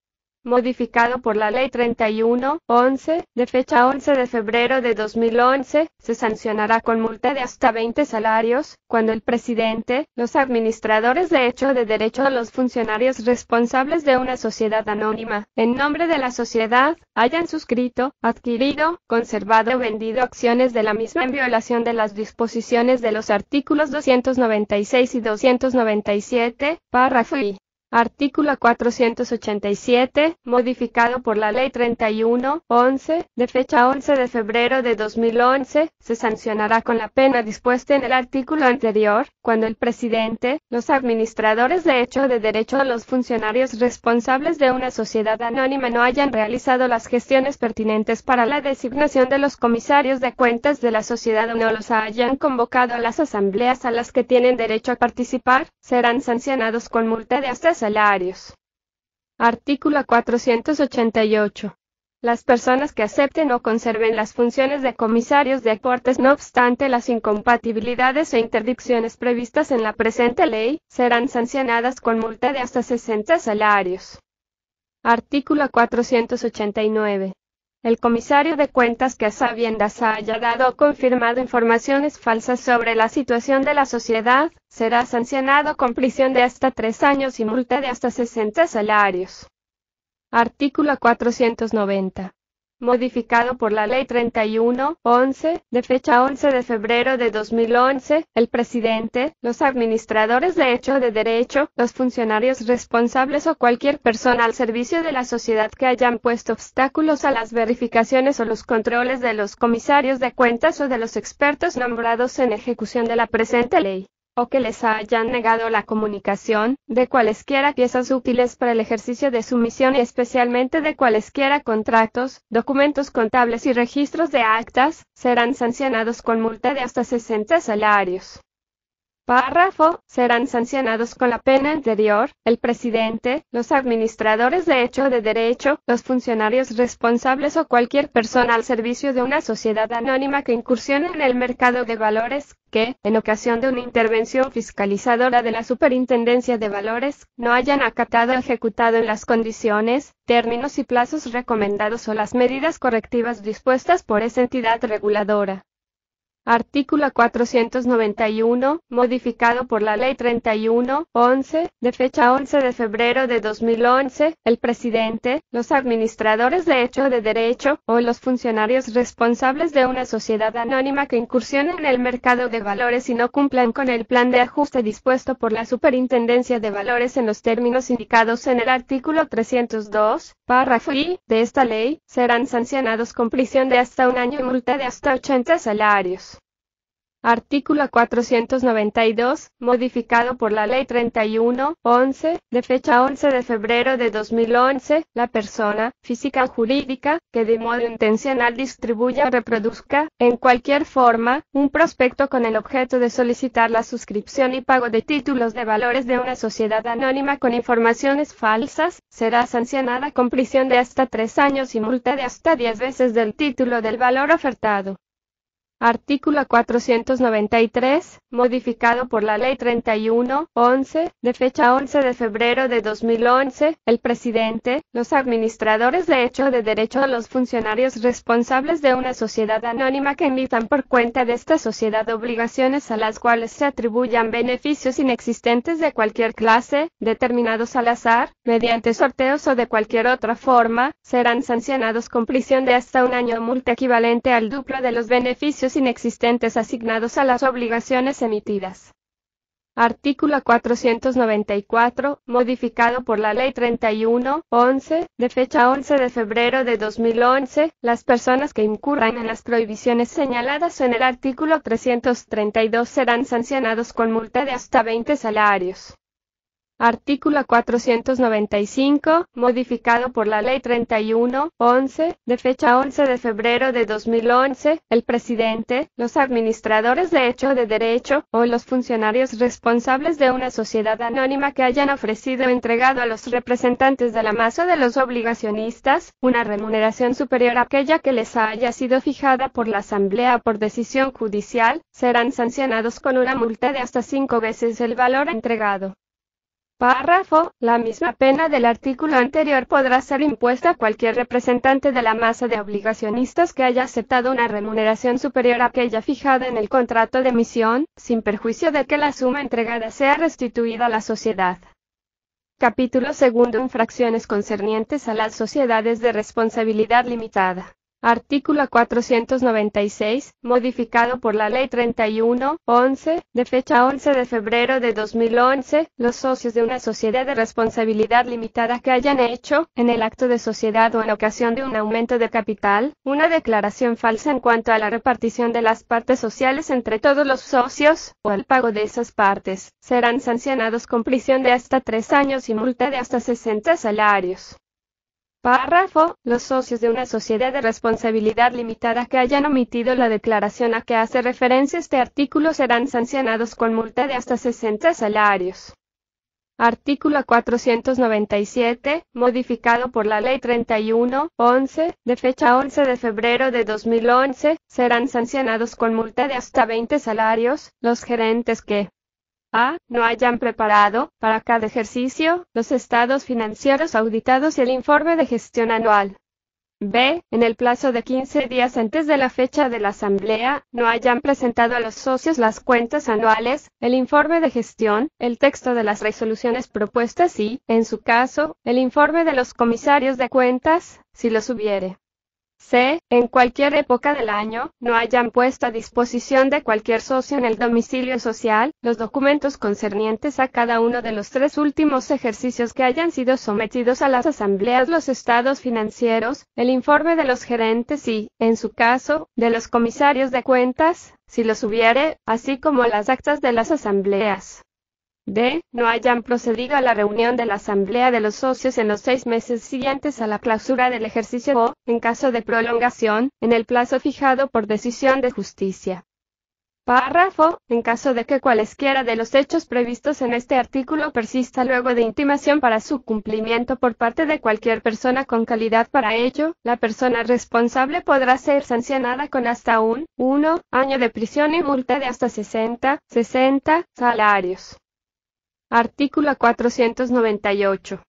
Modificado por la Ley 31/11, de fecha 11 de febrero de 2011, se sancionará con multa de hasta 20 salarios, cuando el presidente, los administradores de hecho o de derecho o los funcionarios responsables de una sociedad anónima, en nombre de la sociedad, hayan suscrito, adquirido, conservado o vendido acciones de la misma en violación de las disposiciones de los artículos 296 y 297, párrafo I. Artículo 487, modificado por la Ley 31/11, de fecha 11 de febrero de 2011, se sancionará con la pena dispuesta en el artículo anterior, cuando el presidente, los administradores de hecho o de derecho o los funcionarios responsables de una sociedad anónima no hayan realizado las gestiones pertinentes para la designación de los comisarios de cuentas de la sociedad o no los hayan convocado a las asambleas a las que tienen derecho a participar, serán sancionados con multa de hasta salarios. Artículo 488. Las personas que acepten o conserven las funciones de comisarios de aportes no obstante las incompatibilidades e interdicciones previstas en la presente ley, serán sancionadas con multa de hasta 60 salarios. Artículo 489. El comisario de cuentas que a sabiendas haya dado o confirmado informaciones falsas sobre la situación de la sociedad, será sancionado con prisión de hasta 3 años y multa de hasta 60 salarios. Artículo 490. Modificado por la Ley 31/11, de fecha 11 de febrero de 2011, el presidente, los administradores de hecho o de derecho, los funcionarios responsables o cualquier persona al servicio de la sociedad que hayan puesto obstáculos a las verificaciones o los controles de los comisarios de cuentas o de los expertos nombrados en ejecución de la presente ley, o que les hayan negado la comunicación de cualesquiera piezas útiles para el ejercicio de su misión y especialmente de cualesquiera contratos, documentos contables y registros de actas, serán sancionados con multa de hasta 60 salarios. Párrafo, serán sancionados con la pena anterior, el presidente, los administradores de hecho o de derecho, los funcionarios responsables o cualquier persona al servicio de una sociedad anónima que incursione en el mercado de valores, que, en ocasión de una intervención fiscalizadora de la Superintendencia de Valores, no hayan acatado o ejecutado en las condiciones, términos y plazos recomendados o las medidas correctivas dispuestas por esa entidad reguladora. Artículo 491, modificado por la Ley 31/11, de fecha 11 de febrero de 2011, el presidente, los administradores de hecho o de derecho, o los funcionarios responsables de una sociedad anónima que incursione en el mercado de valores y no cumplan con el plan de ajuste dispuesto por la Superintendencia de Valores en los términos indicados en el artículo 302, párrafo I, de esta ley, serán sancionados con prisión de hasta 1 año y multa de hasta 80 salarios. Artículo 492, modificado por la Ley 31/11, de fecha 11 de febrero de 2011, la persona, física o jurídica, que de modo intencional distribuya o reproduzca, en cualquier forma, un prospecto con el objeto de solicitar la suscripción y pago de títulos de valores de una sociedad anónima con informaciones falsas, será sancionada con prisión de hasta 3 años y multa de hasta 10 veces del título del valor ofertado. Artículo 493, modificado por la Ley 31/11, de fecha 11 de febrero de 2011, el presidente, los administradores de hecho o de derecho o los funcionarios responsables de una sociedad anónima que emitan por cuenta de esta sociedad obligaciones a las cuales se atribuyan beneficios inexistentes de cualquier clase, determinados al azar, mediante sorteos o de cualquier otra forma, serán sancionados con prisión de hasta 1 año o multa equivalente al duplo de los beneficios inexistentes asignados a las obligaciones emitidas. Artículo 494, modificado por la Ley 31/11, de fecha 11 de febrero de 2011, las personas que incurran en las prohibiciones señaladas en el artículo 332 serán sancionados con multa de hasta 20 salarios. Artículo 495, modificado por la Ley 31/11, de fecha 11 de febrero de 2011, el presidente, los administradores de hecho o de derecho, o los funcionarios responsables de una sociedad anónima que hayan ofrecido o entregado a los representantes de la masa de los obligacionistas, una remuneración superior a aquella que les haya sido fijada por la Asamblea o por decisión judicial, serán sancionados con una multa de hasta 5 veces el valor entregado. Párrafo, la misma pena del artículo anterior podrá ser impuesta a cualquier representante de la masa de obligacionistas que haya aceptado una remuneración superior a aquella fijada en el contrato de emisión, sin perjuicio de que la suma entregada sea restituida a la sociedad. Capítulo 2. Infracciones concernientes a las sociedades de responsabilidad limitada. Artículo 496, modificado por la Ley 31/11, de fecha 11 de febrero de 2011, los socios de una sociedad de responsabilidad limitada que hayan hecho, en el acto de sociedad o en ocasión de un aumento de capital, una declaración falsa en cuanto a la repartición de las partes sociales entre todos los socios, o el pago de esas partes, serán sancionados con prisión de hasta 3 años y multa de hasta 60 salarios. Párrafo, los socios de una sociedad de responsabilidad limitada que hayan omitido la declaración a que hace referencia este artículo serán sancionados con multa de hasta 60 salarios. Artículo 497, modificado por la Ley 31/11, de fecha 11 de febrero de 2011, serán sancionados con multa de hasta 20 salarios, los gerentes que a. No hayan preparado, para cada ejercicio, los estados financieros auditados y el informe de gestión anual. B. En el plazo de 15 días antes de la fecha de la asamblea, no hayan presentado a los socios las cuentas anuales, el informe de gestión, el texto de las resoluciones propuestas y, en su caso, el informe de los comisarios de cuentas, si los hubiere. C. En cualquier época del año, no hayan puesto a disposición de cualquier socio en el domicilio social, los documentos concernientes a cada uno de los 3 últimos ejercicios que hayan sido sometidos a las asambleas, los estados financieros, el informe de los gerentes y, en su caso, de los comisarios de cuentas, si los hubiere, así como las actas de las asambleas. D. No hayan procedido a la reunión de la asamblea de los socios en los 6 meses siguientes a la clausura del ejercicio o, en caso de prolongación, en el plazo fijado por decisión de justicia. Párrafo. En caso de que cualesquiera de los hechos previstos en este artículo persista luego de intimación para su cumplimiento por parte de cualquier persona con calidad para ello, la persona responsable podrá ser sancionada con hasta 1 año de prisión y multa de hasta 60 salarios. Artículo 498.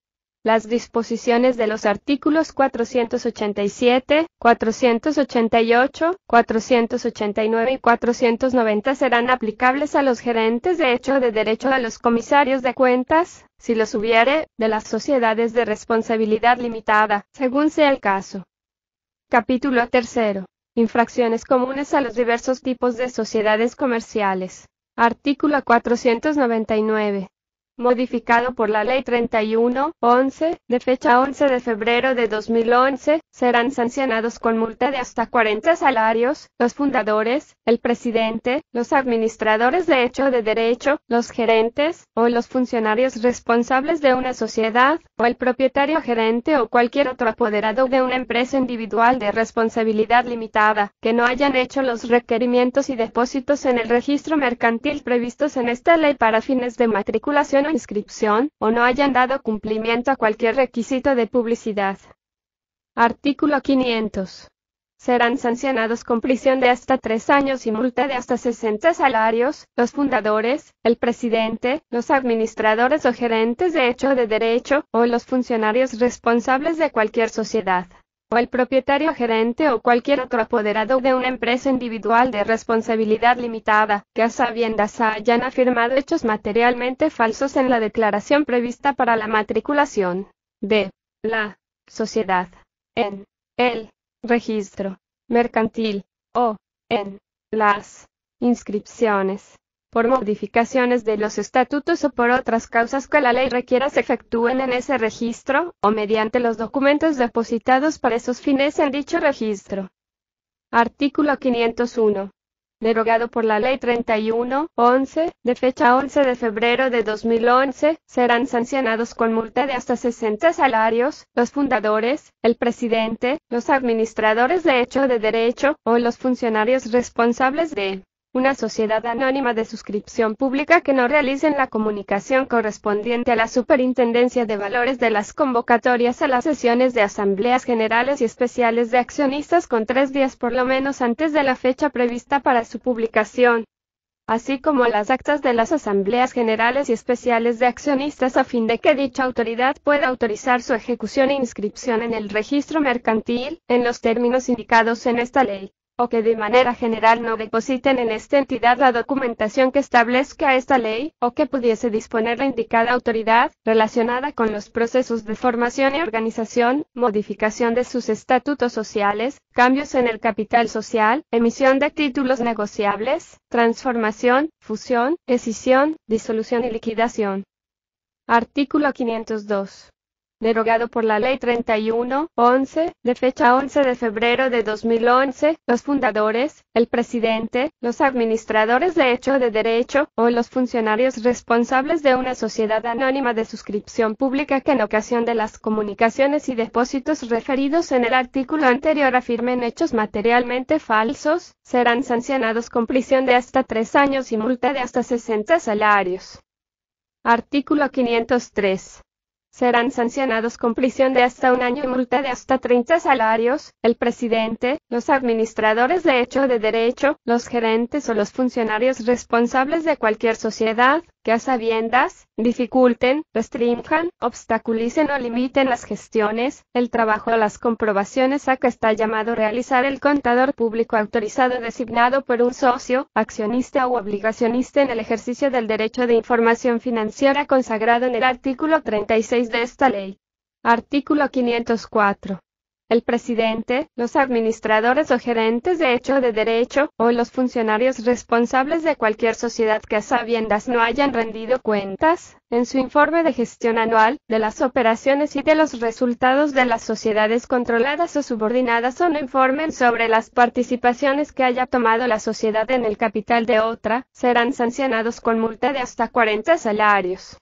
Las disposiciones de los artículos 487, 488, 489 y 490 serán aplicables a los gerentes de hecho o de derecho, a los comisarios de cuentas, si los hubiere, de las sociedades de responsabilidad limitada, según sea el caso. Capítulo 3. Infracciones comunes a los diversos tipos de sociedades comerciales. Artículo 499. Modificado por la Ley 31/11, de fecha 11 de febrero de 2011, serán sancionados con multa de hasta 40 salarios, los fundadores, el presidente, los administradores de hecho o de derecho, los gerentes, o los funcionarios responsables de una sociedad, o el propietario gerente o cualquier otro apoderado de una empresa individual de responsabilidad limitada, que no hayan hecho los requerimientos y depósitos en el registro mercantil previstos en esta ley para fines de matriculación o inscripción, o no hayan dado cumplimiento a cualquier requisito de publicidad. Artículo 500. Serán sancionados con prisión de hasta 3 años y multa de hasta 60 salarios, los fundadores, el presidente, los administradores o gerentes de hecho o de derecho, o los funcionarios responsables de cualquier sociedad, o el propietario gerente o cualquier otro apoderado de una empresa individual de responsabilidad limitada, que a sabiendas hayan afirmado hechos materialmente falsos en la declaración prevista para la matriculación de la sociedad en el registro mercantil, o en las inscripciones, por modificaciones de los estatutos o por otras causas que la ley requiera se efectúen en ese registro, o mediante los documentos depositados para esos fines en dicho registro. Artículo 501. Derogado por la Ley 31/11, de fecha 11 de febrero de 2011, serán sancionados con multa de hasta 60 salarios, los fundadores, el presidente, los administradores de hecho o de derecho, o los funcionarios responsables de una sociedad anónima de suscripción pública que no realicen la comunicación correspondiente a la Superintendencia de Valores de las convocatorias a las sesiones de asambleas generales y especiales de accionistas con 3 días por lo menos antes de la fecha prevista para su publicación, así como las actas de las asambleas generales y especiales de accionistas a fin de que dicha autoridad pueda autorizar su ejecución e inscripción en el registro mercantil, en los términos indicados en esta ley, o que de manera general no depositen en esta entidad la documentación que establezca esta ley, o que pudiese disponer la indicada autoridad, relacionada con los procesos de formación y organización, modificación de sus estatutos sociales, cambios en el capital social, emisión de títulos negociables, transformación, fusión, escisión, disolución y liquidación. Artículo 502. Derogado por la Ley 31/11, de fecha 11 de febrero de 2011, los fundadores, el presidente, los administradores de hecho o de derecho, o los funcionarios responsables de una sociedad anónima de suscripción pública que en ocasión de las comunicaciones y depósitos referidos en el artículo anterior afirmen hechos materialmente falsos, serán sancionados con prisión de hasta 3 años y multa de hasta 60 salarios. Artículo 503. Serán sancionados con prisión de hasta 1 año y multa de hasta 30 salarios, el presidente, los administradores de hecho o de derecho, los gerentes o los funcionarios responsables de cualquier sociedad, que que a sabiendas, dificulten, restrinjan, obstaculicen o limiten las gestiones, el trabajo o las comprobaciones a que está llamado realizar el contador público autorizado designado por un socio, accionista u obligacionista en el ejercicio del derecho de información financiera consagrado en el artículo 36 de esta ley. Artículo 504. El presidente, los administradores o gerentes de hecho o de derecho, o los funcionarios responsables de cualquier sociedad que a sabiendas no hayan rendido cuentas, en su informe de gestión anual, de las operaciones y de los resultados de las sociedades controladas o subordinadas o no informen sobre las participaciones que haya tomado la sociedad en el capital de otra, serán sancionados con multa de hasta 40 salarios.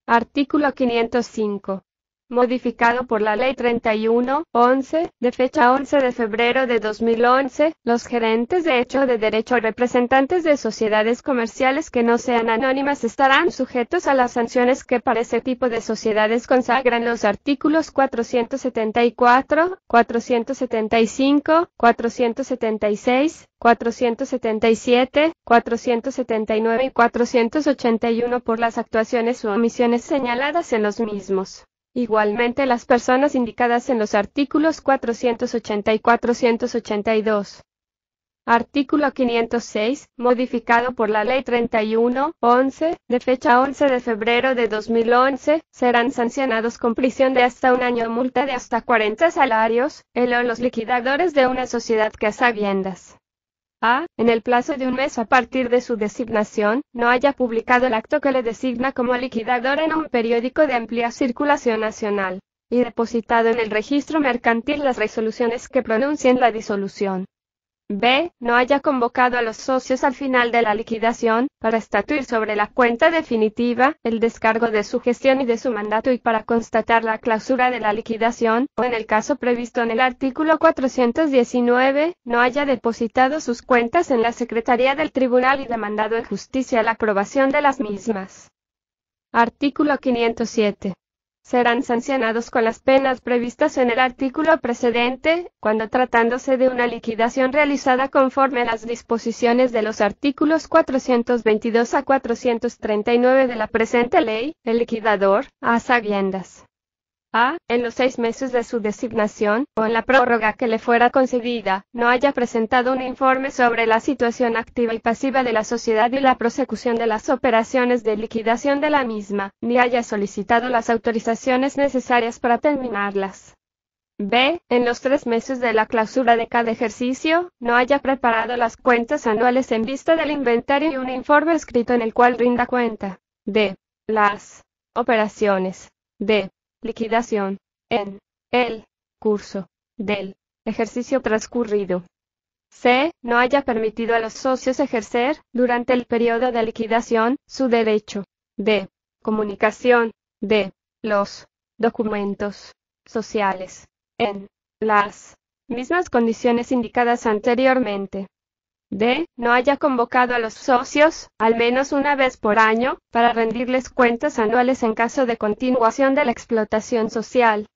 Artículo 505. Modificado por la Ley 31/11, de fecha 11 de febrero de 2011, los gerentes de hecho o de derecho o representantes de sociedades comerciales que no sean anónimas estarán sujetos a las sanciones que para ese tipo de sociedades consagran los artículos 474, 475, 476, 477, 479 y 481 por las actuaciones u omisiones señaladas en los mismos. Igualmente las personas indicadas en los artículos 480 y 482. Artículo 506, modificado por la Ley 31/11, de fecha 11 de febrero de 2011, serán sancionados con prisión de hasta un año o multa de hasta 40 salarios, el o los liquidadores de una sociedad que a sabiendas a. En el plazo de un mes a partir de su designación, no haya publicado el acto que le designa como liquidador en un periódico de amplia circulación nacional, y depositado en el registro mercantil las resoluciones que pronuncien la disolución. B. No haya convocado a los socios al final de la liquidación, para estatuir sobre la cuenta definitiva, el descargo de su gestión y de su mandato y para constatar la clausura de la liquidación, o en el caso previsto en el artículo 419, no haya depositado sus cuentas en la Secretaría del Tribunal y demandado en justicia la aprobación de las mismas. Artículo 507. Serán sancionados con las penas previstas en el artículo precedente, cuando tratándose de una liquidación realizada conforme a las disposiciones de los artículos 422 a 439 de la presente ley, el liquidador, a sabiendas a. En los 6 meses de su designación, o en la prórroga que le fuera concedida, no haya presentado un informe sobre la situación activa y pasiva de la sociedad y la prosecución de las operaciones de liquidación de la misma, ni haya solicitado las autorizaciones necesarias para terminarlas. B. En los 3 meses de la clausura de cada ejercicio, no haya preparado las cuentas anuales en vista del inventario y un informe escrito en el cual rinda cuenta de las operaciones de liquidación en el curso del ejercicio transcurrido. C. No haya permitido a los socios ejercer, durante el periodo de liquidación, su derecho de comunicación de los documentos sociales en las mismas condiciones indicadas anteriormente. D. No haya convocado a los socios, al menos una vez por año, para rendirles cuentas anuales en caso de continuación de la explotación social.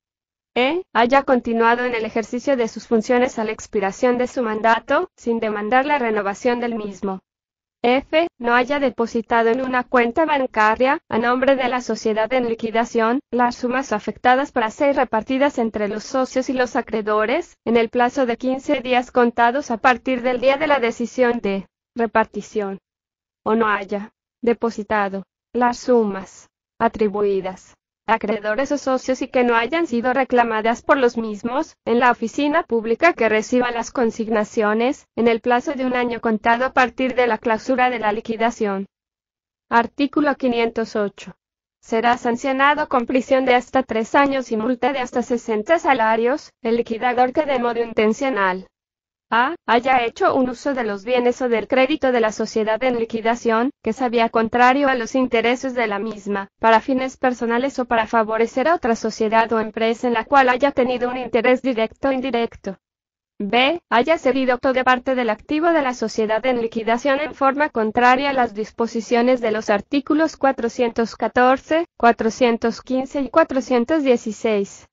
E. Haya continuado en el ejercicio de sus funciones a la expiración de su mandato, sin demandar la renovación del mismo. F. No haya depositado en una cuenta bancaria, a nombre de la sociedad en liquidación, las sumas afectadas para ser repartidas entre los socios y los acreedores, en el plazo de 15 días contados a partir del día de la decisión de repartición. O no haya depositado las sumas atribuidas a acreedores o socios y que no hayan sido reclamadas por los mismos, en la oficina pública que reciba las consignaciones, en el plazo de un año contado a partir de la clausura de la liquidación. Artículo 508. Será sancionado con prisión de hasta 3 años y multa de hasta 60 salarios, el liquidador que de modo intencional a. Haya hecho un uso de los bienes o del crédito de la sociedad en liquidación, que sabía contrario a los intereses de la misma, para fines personales o para favorecer a otra sociedad o empresa en la cual haya tenido un interés directo o indirecto. B. Haya cedido toda parte del activo de la sociedad en liquidación en forma contraria a las disposiciones de los artículos 414, 415 y 416.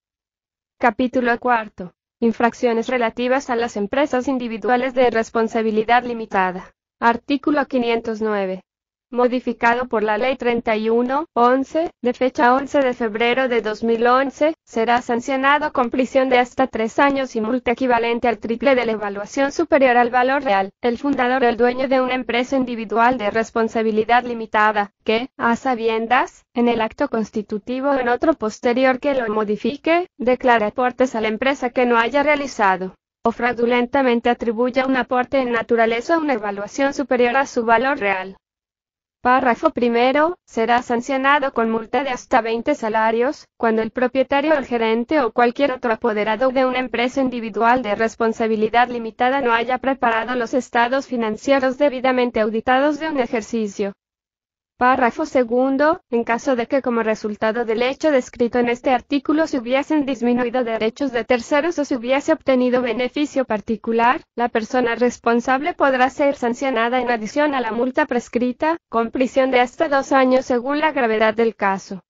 Capítulo 4. Infracciones relativas a las empresas individuales de responsabilidad limitada. Artículo 509. modificado por la Ley 31-11, de fecha 11 de febrero de 2011, será sancionado con prisión de hasta 3 años y multa equivalente al triple de la evaluación superior al valor real. El fundador o el dueño de una empresa individual de responsabilidad limitada, que, a sabiendas, en el acto constitutivo o en otro posterior que lo modifique, declare aportes a la empresa que no haya realizado, o fraudulentamente atribuya un aporte en naturaleza a una evaluación superior a su valor real. Párrafo primero, será sancionado con multa de hasta 20 salarios, cuando el propietario, el gerente o cualquier otro apoderado de una empresa individual de responsabilidad limitada no haya preparado los estados financieros debidamente auditados de un ejercicio. Párrafo segundo, en caso de que como resultado del hecho descrito en este artículo se hubiesen disminuido derechos de terceros o se hubiese obtenido beneficio particular, la persona responsable podrá ser sancionada en adición a la multa prescrita, con prisión de hasta 2 años según la gravedad del caso.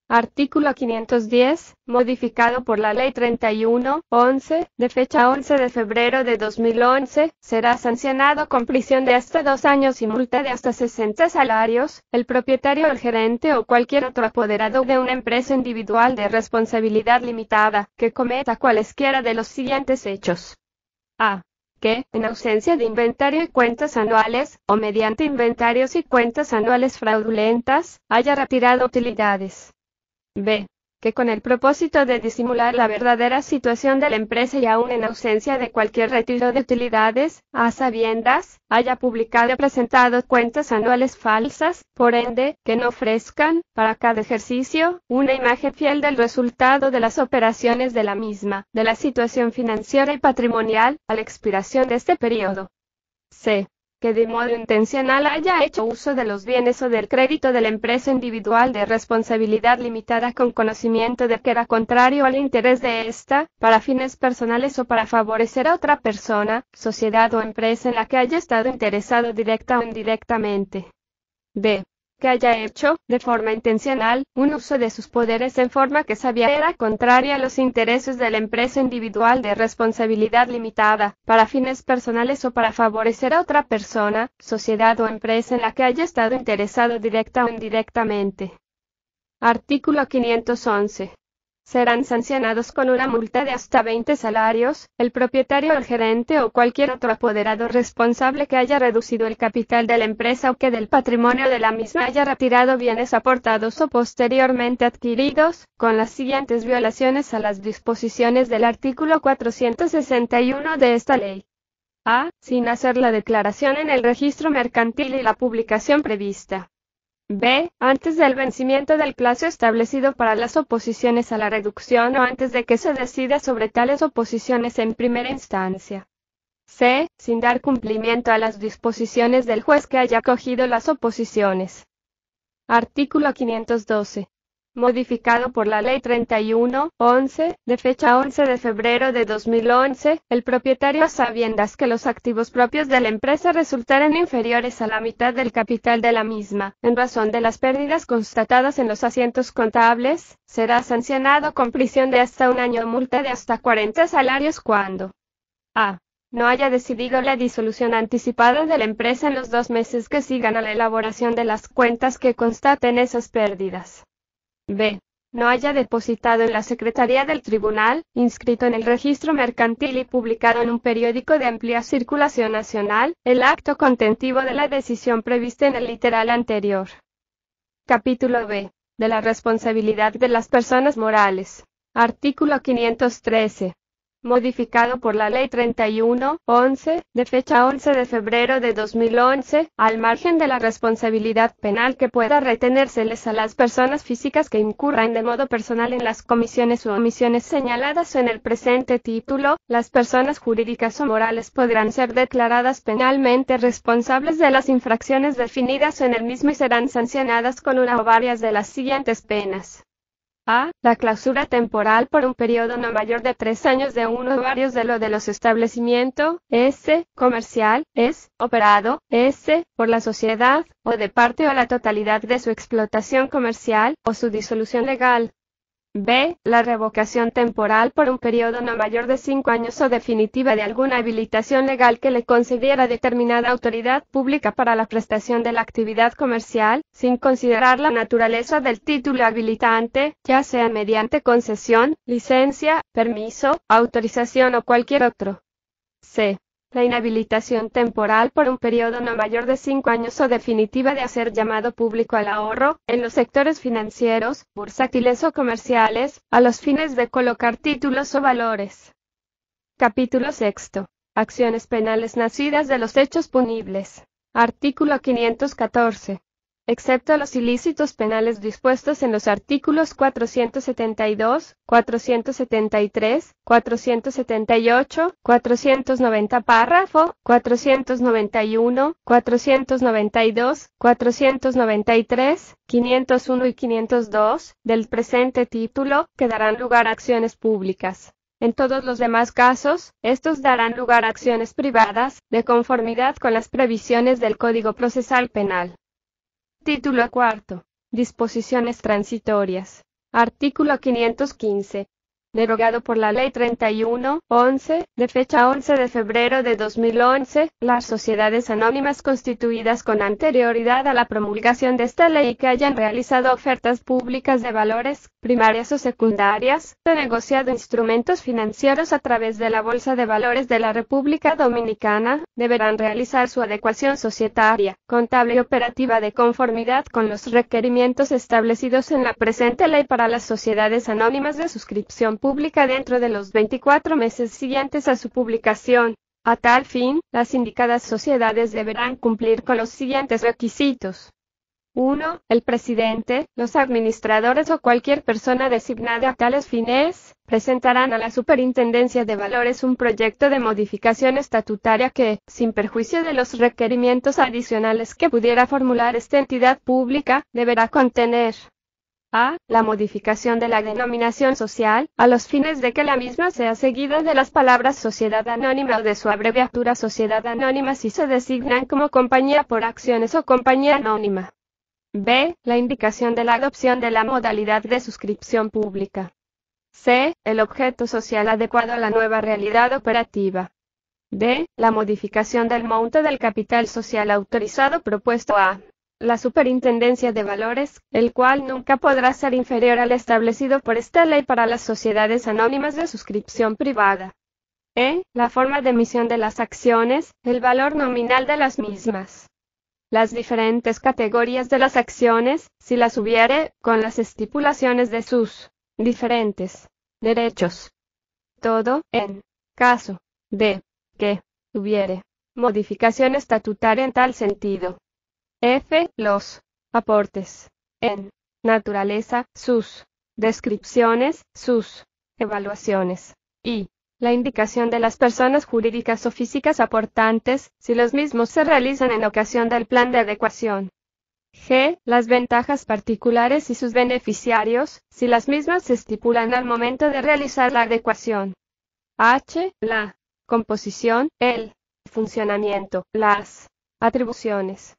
Artículo 510, modificado por la Ley 31-11, de fecha 11 de febrero de 2011, será sancionado con prisión de hasta 2 años y multa de hasta 60 salarios, el propietario, el gerente o cualquier otro apoderado de una empresa individual de responsabilidad limitada, que cometa cualesquiera de los siguientes hechos. A. Que, en ausencia de inventario y cuentas anuales, o mediante inventarios y cuentas anuales fraudulentas, haya retirado utilidades. B. Que con el propósito de disimular la verdadera situación de la empresa y aún en ausencia de cualquier retiro de utilidades, a sabiendas, haya publicado y presentado cuentas anuales falsas, por ende, que no ofrezcan, para cada ejercicio, una imagen fiel del resultado de las operaciones de la misma, de la situación financiera y patrimonial, a la expiración de este periodo. C. Que de modo intencional haya hecho uso de los bienes o del crédito de la empresa individual de responsabilidad limitada con conocimiento de que era contrario al interés de ésta, para fines personales o para favorecer a otra persona, sociedad o empresa en la que haya estado interesado directa o indirectamente. D. Que haya hecho, de forma intencional, un uso de sus poderes en forma que sabía era contraria a los intereses de la empresa individual de responsabilidad limitada, para fines personales o para favorecer a otra persona, sociedad o empresa en la que haya estado interesado directa o indirectamente. Artículo 511. Serán sancionados con una multa de hasta 20 salarios, el propietario, el gerente o cualquier otro apoderado responsable que haya reducido el capital de la empresa o que del patrimonio de la misma haya retirado bienes aportados o posteriormente adquiridos, con las siguientes violaciones a las disposiciones del artículo 461 de esta ley. A. Sin hacer la declaración en el registro mercantil y la publicación prevista. B. Antes del vencimiento del plazo establecido para las oposiciones a la reducción o antes de que se decida sobre tales oposiciones en primera instancia. C. Sin dar cumplimiento a las disposiciones del juez que haya acogido las oposiciones. Artículo 512. Modificado por la Ley 31-11, de fecha 11 de febrero de 2011, el propietario a sabiendas que los activos propios de la empresa resultaran inferiores a la mitad del capital de la misma, en razón de las pérdidas constatadas en los asientos contables, será sancionado con prisión de hasta 1 año o multa de hasta 40 salarios cuando a. No haya decidido la disolución anticipada de la empresa en los 2 meses que sigan a la elaboración de las cuentas que constaten esas pérdidas. B. No haya depositado en la Secretaría del Tribunal, inscrito en el registro mercantil y publicado en un periódico de amplia circulación nacional, el acto contentivo de la decisión prevista en el literal anterior. Capítulo B. De la responsabilidad de las personas morales. Artículo 513. Modificado por la Ley 31-11, de fecha 11 de febrero de 2011, al margen de la responsabilidad penal que pueda retenérseles a las personas físicas que incurran de modo personal en las comisiones u omisiones señaladas en el presente título, las personas jurídicas o morales podrán ser declaradas penalmente responsables de las infracciones definidas en el mismo y serán sancionadas con una o varias de las siguientes penas. A. La clausura temporal por un periodo no mayor de 3 años de uno o varios de los establecimientos, comercial, operado, por la sociedad, o de parte o la totalidad de su explotación comercial, o su disolución legal. B. La revocación temporal por un periodo no mayor de 5 años o definitiva de alguna habilitación legal que le concediera determinada autoridad pública para la prestación de la actividad comercial, sin considerar la naturaleza del título habilitante, ya sea mediante concesión, licencia, permiso, autorización o cualquier otro. C. La inhabilitación temporal por un periodo no mayor de 5 años o definitiva de hacer llamado público al ahorro, en los sectores financieros, bursátiles o comerciales, a los fines de colocar títulos o valores. Capítulo 6. Acciones penales nacidas de los hechos punibles. Artículo 514. Excepto los ilícitos penales dispuestos en los artículos 472, 473, 478, 490 párrafo, 491, 492, 493, 501 y 502, del presente título, que darán lugar a acciones públicas. En todos los demás casos, estos darán lugar a acciones privadas, de conformidad con las previsiones del Código Procesal Penal. Título cuarto. Disposiciones transitorias. Artículo 515. Derogado por la Ley 31-11, de fecha 11 de febrero de 2011, las sociedades anónimas constituidas con anterioridad a la promulgación de esta ley que hayan realizado ofertas públicas de valores, primarias o secundarias, o negociado instrumentos financieros a través de la Bolsa de Valores de la República Dominicana, deberán realizar su adecuación societaria, contable y operativa de conformidad con los requerimientos establecidos en la presente ley para las sociedades anónimas de suscripción pública dentro de los 24 meses siguientes a su publicación. A tal fin, las indicadas sociedades deberán cumplir con los siguientes requisitos. 1. El presidente, los administradores o cualquier persona designada a tales fines, presentarán a la Superintendencia de Valores un proyecto de modificación estatutaria que, sin perjuicio de los requerimientos adicionales que pudiera formular esta entidad pública, deberá contener: A. La modificación de la denominación social, a los fines de que la misma sea seguida de las palabras sociedad anónima o de su abreviatura sociedad anónima si se designan como compañía por acciones o compañía anónima. B. La indicación de la adopción de la modalidad de suscripción pública. C. El objeto social adecuado a la nueva realidad operativa. D. La modificación del monto del capital social autorizado propuesto a la Superintendencia de Valores, el cual nunca podrá ser inferior al establecido por esta ley para las sociedades anónimas de suscripción privada. E. La forma de emisión de las acciones, el valor nominal de las mismas. Las diferentes categorías de las acciones, si las hubiere, con las estipulaciones de sus diferentes derechos. Todo, en caso de que hubiere modificación estatutaria en tal sentido. F. Los aportes en naturaleza, sus descripciones, sus evaluaciones y la indicación de las personas jurídicas o físicas aportantes, si los mismos se realizan en ocasión del plan de adecuación. G. Las ventajas particulares y sus beneficiarios, si las mismas se estipulan al momento de realizar la adecuación. H. La composición, el funcionamiento, las atribuciones,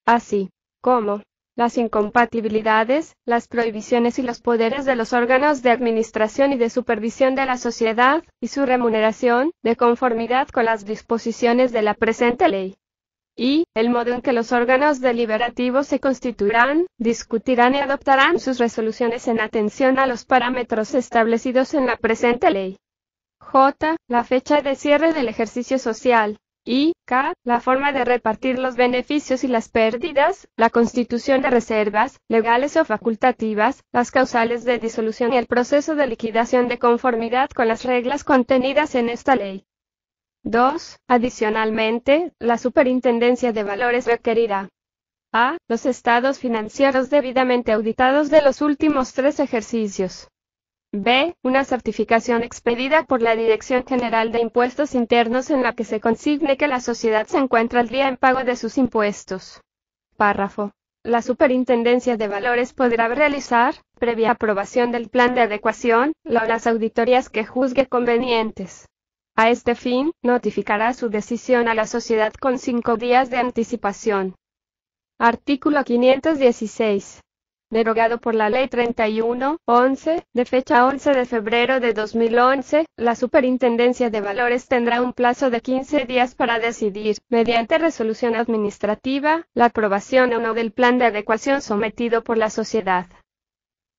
así como las incompatibilidades, las prohibiciones y los poderes de los órganos de administración y de supervisión de la sociedad, y su remuneración, de conformidad con las disposiciones de la presente ley. Y, el modo en que los órganos deliberativos se constituirán, discutirán y adoptarán sus resoluciones en atención a los parámetros establecidos en la presente ley. J. La fecha de cierre del ejercicio social. Y, K. La forma de repartir los beneficios y las pérdidas, la constitución de reservas, legales o facultativas, las causales de disolución y el proceso de liquidación de conformidad con las reglas contenidas en esta ley. 2. Adicionalmente, la Superintendencia de Valores requerirá: A. Los estados financieros debidamente auditados de los últimos 3 ejercicios. B. Una certificación expedida por la Dirección General de Impuestos Internos en la que se consigne que la sociedad se encuentra al día en pago de sus impuestos. Párrafo. La Superintendencia de Valores podrá realizar, previa aprobación del plan de adecuación, las auditorías que juzgue convenientes. A este fin, notificará su decisión a la sociedad con 5 días de anticipación. Artículo 516. derogado por la Ley 31-11, de fecha 11 de febrero de 2011, la Superintendencia de Valores tendrá un plazo de 15 días para decidir, mediante resolución administrativa, la aprobación o no del plan de adecuación sometido por la sociedad.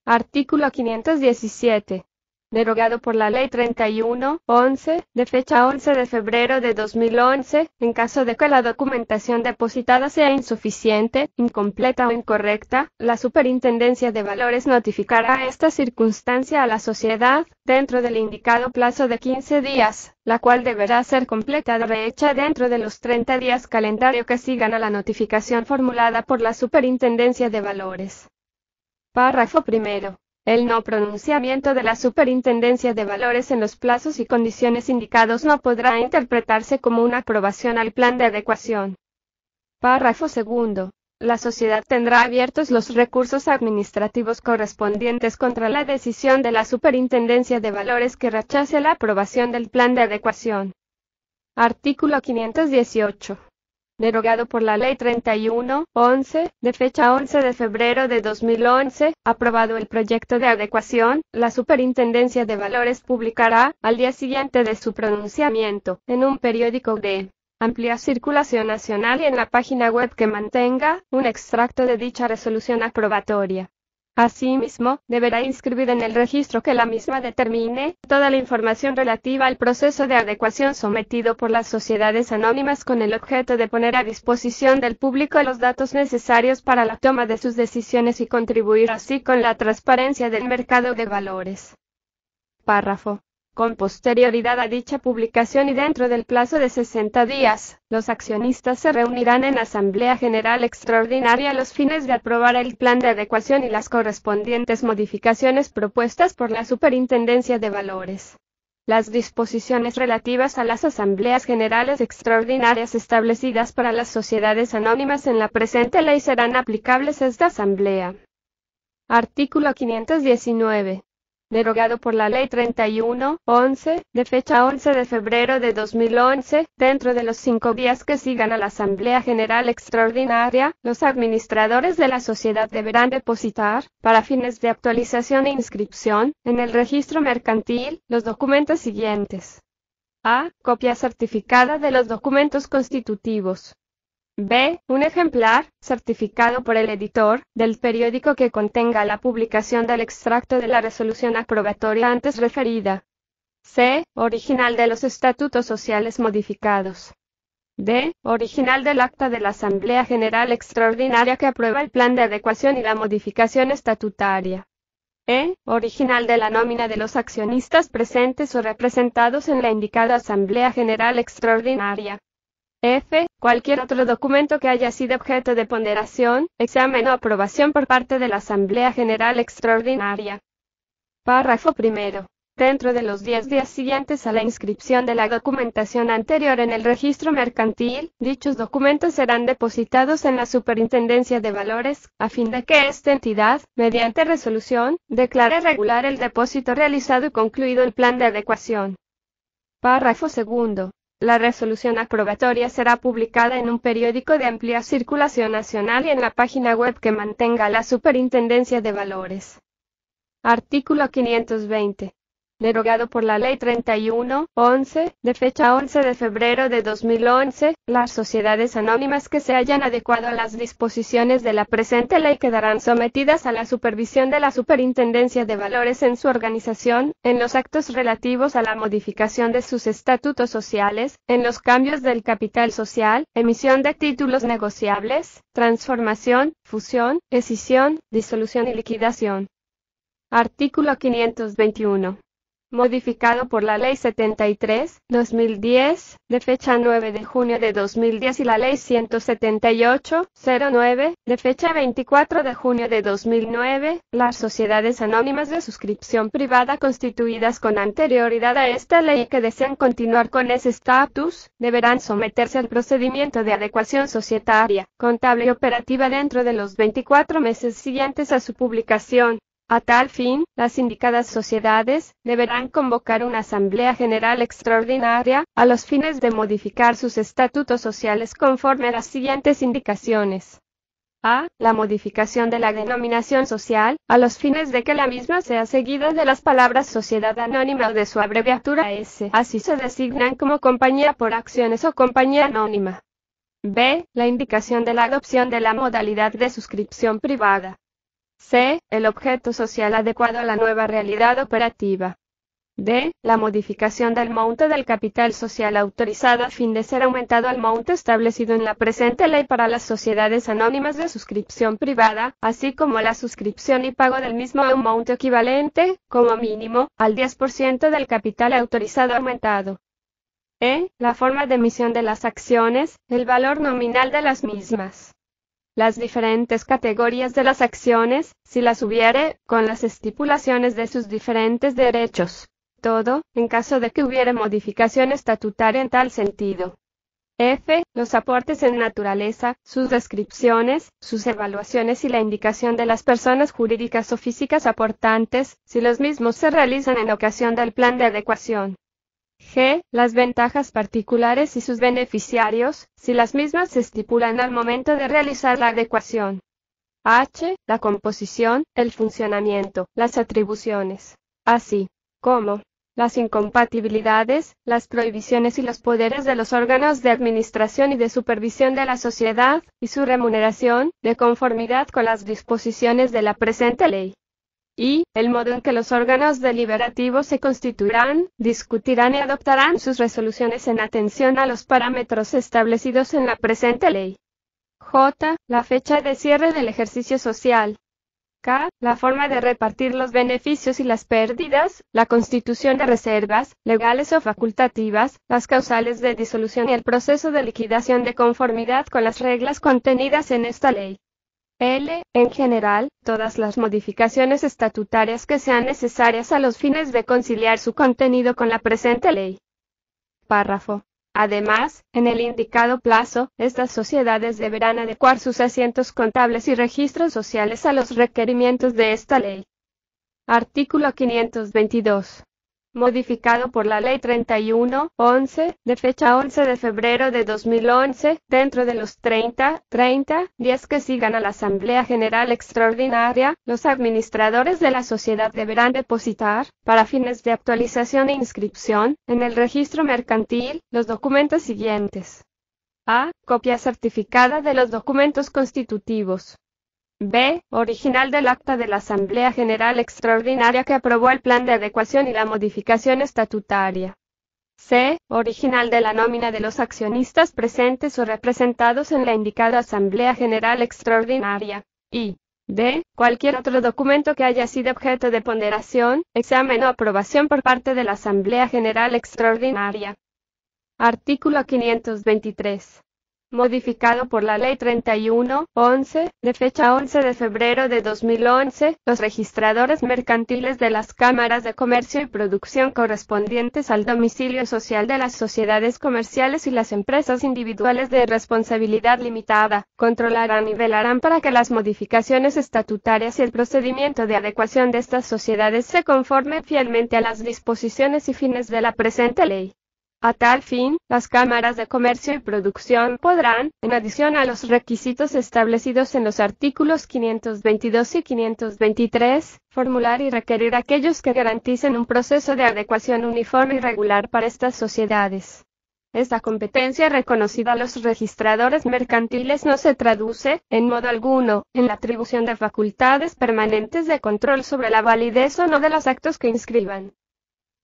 Artículo 517. Derogado por la Ley 31-11, de fecha 11 de febrero de 2011, en caso de que la documentación depositada sea insuficiente, incompleta o incorrecta, la Superintendencia de Valores notificará esta circunstancia a la sociedad, dentro del indicado plazo de 15 días, la cual deberá ser completada o rehecha dentro de los 30 días calendario que sigan a la notificación formulada por la Superintendencia de Valores. Párrafo primero. El no pronunciamiento de la Superintendencia de Valores en los plazos y condiciones indicados no podrá interpretarse como una aprobación al plan de adecuación. Párrafo segundo. La sociedad tendrá abiertos los recursos administrativos correspondientes contra la decisión de la Superintendencia de Valores que rechace la aprobación del plan de adecuación. Artículo 518. Derogado por la Ley 31-11, de fecha 11 de febrero de 2011, aprobado el proyecto de adecuación, la Superintendencia de Valores publicará, al día siguiente de su pronunciamiento, en un periódico de amplia circulación nacional y en la página web que mantenga, un extracto de dicha resolución aprobatoria. Asimismo, deberá inscribir en el registro que la misma determine toda la información relativa al proceso de adecuación sometido por las sociedades anónimas con el objeto de poner a disposición del público los datos necesarios para la toma de sus decisiones y contribuir así con la transparencia del mercado de valores. Párrafo. Con posterioridad a dicha publicación y dentro del plazo de 60 días, los accionistas se reunirán en Asamblea General Extraordinaria a los fines de aprobar el plan de adecuación y las correspondientes modificaciones propuestas por la Superintendencia de Valores. Las disposiciones relativas a las Asambleas Generales Extraordinarias establecidas para las sociedades anónimas en la presente ley serán aplicables a esta Asamblea. Artículo 519. Derogado por la Ley 31-11, de fecha 11 de febrero de 2011, dentro de los 5 días que sigan a la Asamblea General Extraordinaria, los administradores de la sociedad deberán depositar, para fines de actualización e inscripción, en el registro mercantil, los documentos siguientes. A. Copia certificada de los documentos constitutivos. B. Un ejemplar, certificado por el editor, del periódico que contenga la publicación del extracto de la resolución aprobatoria antes referida. C. Original de los estatutos sociales modificados. D. Original del acta de la Asamblea General Extraordinaria que aprueba el plan de adecuación y la modificación estatutaria. E. Original de la nómina de los accionistas presentes o representados en la indicada Asamblea General Extraordinaria. F. Cualquier otro documento que haya sido objeto de ponderación, examen o aprobación por parte de la Asamblea General Extraordinaria. Párrafo primero. Dentro de los 10 días siguientes a la inscripción de la documentación anterior en el registro mercantil, dichos documentos serán depositados en la Superintendencia de Valores, a fin de que esta entidad, mediante resolución, declare regular el depósito realizado y concluido el plan de adecuación. Párrafo segundo. La resolución aprobatoria será publicada en un periódico de amplia circulación nacional y en la página web que mantenga la Superintendencia de Valores. Artículo 520. Derogado por la Ley 31-11, de fecha 11 de febrero de 2011, las sociedades anónimas que se hayan adecuado a las disposiciones de la presente ley quedarán sometidas a la supervisión de la Superintendencia de Valores en su organización, en los actos relativos a la modificación de sus estatutos sociales, en los cambios del capital social, emisión de títulos negociables, transformación, fusión, escisión, disolución y liquidación. Artículo 521. Modificado por la Ley 73/2010, de fecha 9 de junio de 2010 y la Ley 178/09, de fecha 24 de junio de 2009, las sociedades anónimas de suscripción privada constituidas con anterioridad a esta ley que desean continuar con ese estatus, deberán someterse al procedimiento de adecuación societaria, contable y operativa dentro de los 24 meses siguientes a su publicación. A tal fin, las indicadas sociedades deberán convocar una Asamblea General Extraordinaria, a los fines de modificar sus estatutos sociales conforme a las siguientes indicaciones. A. La modificación de la denominación social, a los fines de que la misma sea seguida de las palabras sociedad anónima o de su abreviatura S. Así se designan como compañía por acciones o compañía anónima. B. La indicación de la adopción de la modalidad de suscripción privada. C. El objeto social adecuado a la nueva realidad operativa. D. La modificación del monto del capital social autorizado a fin de ser aumentado al monto establecido en la presente ley para las sociedades anónimas de suscripción privada, así como la suscripción y pago del mismo a un monto equivalente, como mínimo, al 10% del capital autorizado aumentado. E. La forma de emisión de las acciones, el valor nominal de las mismas. Las diferentes categorías de las acciones, si las hubiere, con las estipulaciones de sus diferentes derechos. Todo, en caso de que hubiere modificación estatutaria en tal sentido. F. Los aportes en naturaleza, sus descripciones, sus evaluaciones y la indicación de las personas jurídicas o físicas aportantes, si los mismos se realizan en ocasión del plan de adecuación. G. Las ventajas particulares y sus beneficiarios, si las mismas se estipulan al momento de realizar la adecuación. H. La composición, el funcionamiento, las atribuciones, así como las incompatibilidades, las prohibiciones y los poderes de los órganos de administración y de supervisión de la sociedad, y su remuneración, de conformidad con las disposiciones de la presente ley. Y, el modo en que los órganos deliberativos se constituirán, discutirán y adoptarán sus resoluciones en atención a los parámetros establecidos en la presente ley. J. La fecha de cierre del ejercicio social. K. La forma de repartir los beneficios y las pérdidas, la constitución de reservas, legales o facultativas, las causales de disolución y el proceso de liquidación de conformidad con las reglas contenidas en esta ley. L. En general, todas las modificaciones estatutarias que sean necesarias a los fines de conciliar su contenido con la presente ley. Párrafo. Además, en el indicado plazo, estas sociedades deberán adecuar sus asientos contables y registros sociales a los requerimientos de esta ley. Artículo 522. Modificado por la Ley 31/11, de fecha 11 de febrero de 2011, dentro de los 30 días que sigan a la Asamblea General Extraordinaria, los administradores de la sociedad deberán depositar, para fines de actualización e inscripción, en el registro mercantil, los documentos siguientes. A. Copia certificada de los documentos constitutivos. B. Original del acta de la Asamblea General Extraordinaria que aprobó el plan de adecuación y la modificación estatutaria. C. Original de la nómina de los accionistas presentes o representados en la indicada Asamblea General Extraordinaria. Y D. Cualquier otro documento que haya sido objeto de ponderación, examen o aprobación por parte de la Asamblea General Extraordinaria. Artículo 523. Modificado por la Ley 31/11, de fecha 11 de febrero de 2011, los registradores mercantiles de las cámaras de comercio y producción correspondientes al domicilio social de las sociedades comerciales y las empresas individuales de responsabilidad limitada, controlarán y velarán para que las modificaciones estatutarias y el procedimiento de adecuación de estas sociedades se conformen fielmente a las disposiciones y fines de la presente ley. A tal fin, las cámaras de comercio y producción podrán, en adición a los requisitos establecidos en los artículos 522 y 523, formular y requerir aquellos que garanticen un proceso de adecuación uniforme y regular para estas sociedades. Esta competencia reconocida a los registradores mercantiles no se traduce, en modo alguno, en la atribución de facultades permanentes de control sobre la validez o no de los actos que inscriban.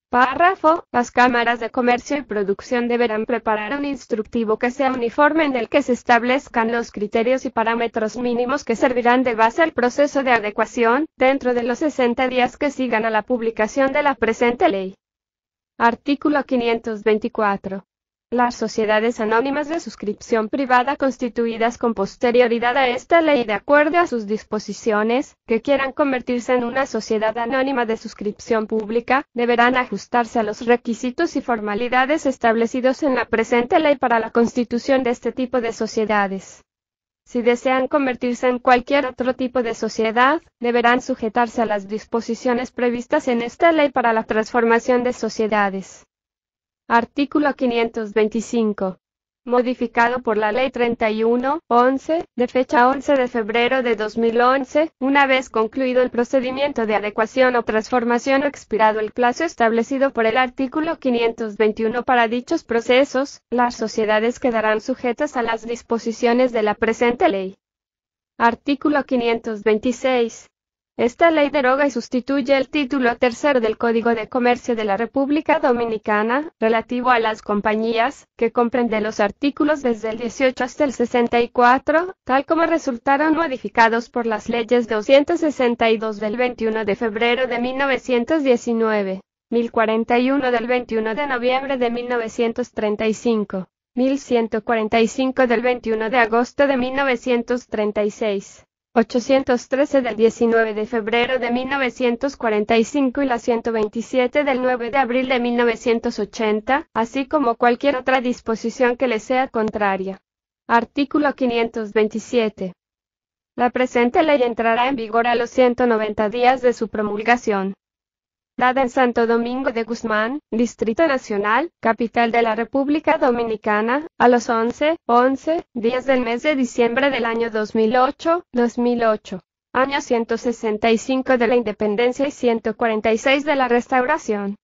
Párrafo. Las cámaras de comercio y producción deberán preparar un instructivo que sea uniforme en el que se establezcan los criterios y parámetros mínimos que servirán de base al proceso de adecuación, dentro de los 60 días que sigan a la publicación de la presente ley. Artículo 524. Las sociedades anónimas de suscripción privada constituidas con posterioridad a esta ley de acuerdo a sus disposiciones, que quieran convertirse en una sociedad anónima de suscripción pública, deberán ajustarse a los requisitos y formalidades establecidos en la presente ley para la constitución de este tipo de sociedades. Si desean convertirse en cualquier otro tipo de sociedad, deberán sujetarse a las disposiciones previstas en esta ley para la transformación de sociedades. Artículo 525. modificado por la Ley 31-11, de fecha 11 de febrero de 2011, una vez concluido el procedimiento de adecuación o transformación o expirado el plazo establecido por el artículo 521 para dichos procesos, las sociedades quedarán sujetas a las disposiciones de la presente ley. Artículo 526. Esta ley deroga y sustituye el título tercero del Código de Comercio de la República Dominicana, relativo a las compañías, que comprende los artículos desde el 18 hasta el 64, tal como resultaron modificados por las leyes 262 del 21 de febrero de 1919, 1041 del 21 de noviembre de 1935, 1145 del 21 de agosto de 1936. 813 del 19 de febrero de 1945 y la 127 del 9 de abril de 1980, así como cualquier otra disposición que le sea contraria. Artículo 527. La presente ley entrará en vigor a los 190 días de su promulgación. Dada en Santo Domingo de Guzmán, Distrito Nacional, capital de la República Dominicana, a los 11 días del mes de diciembre del año 2008, año 165 de la Independencia y 146 de la Restauración.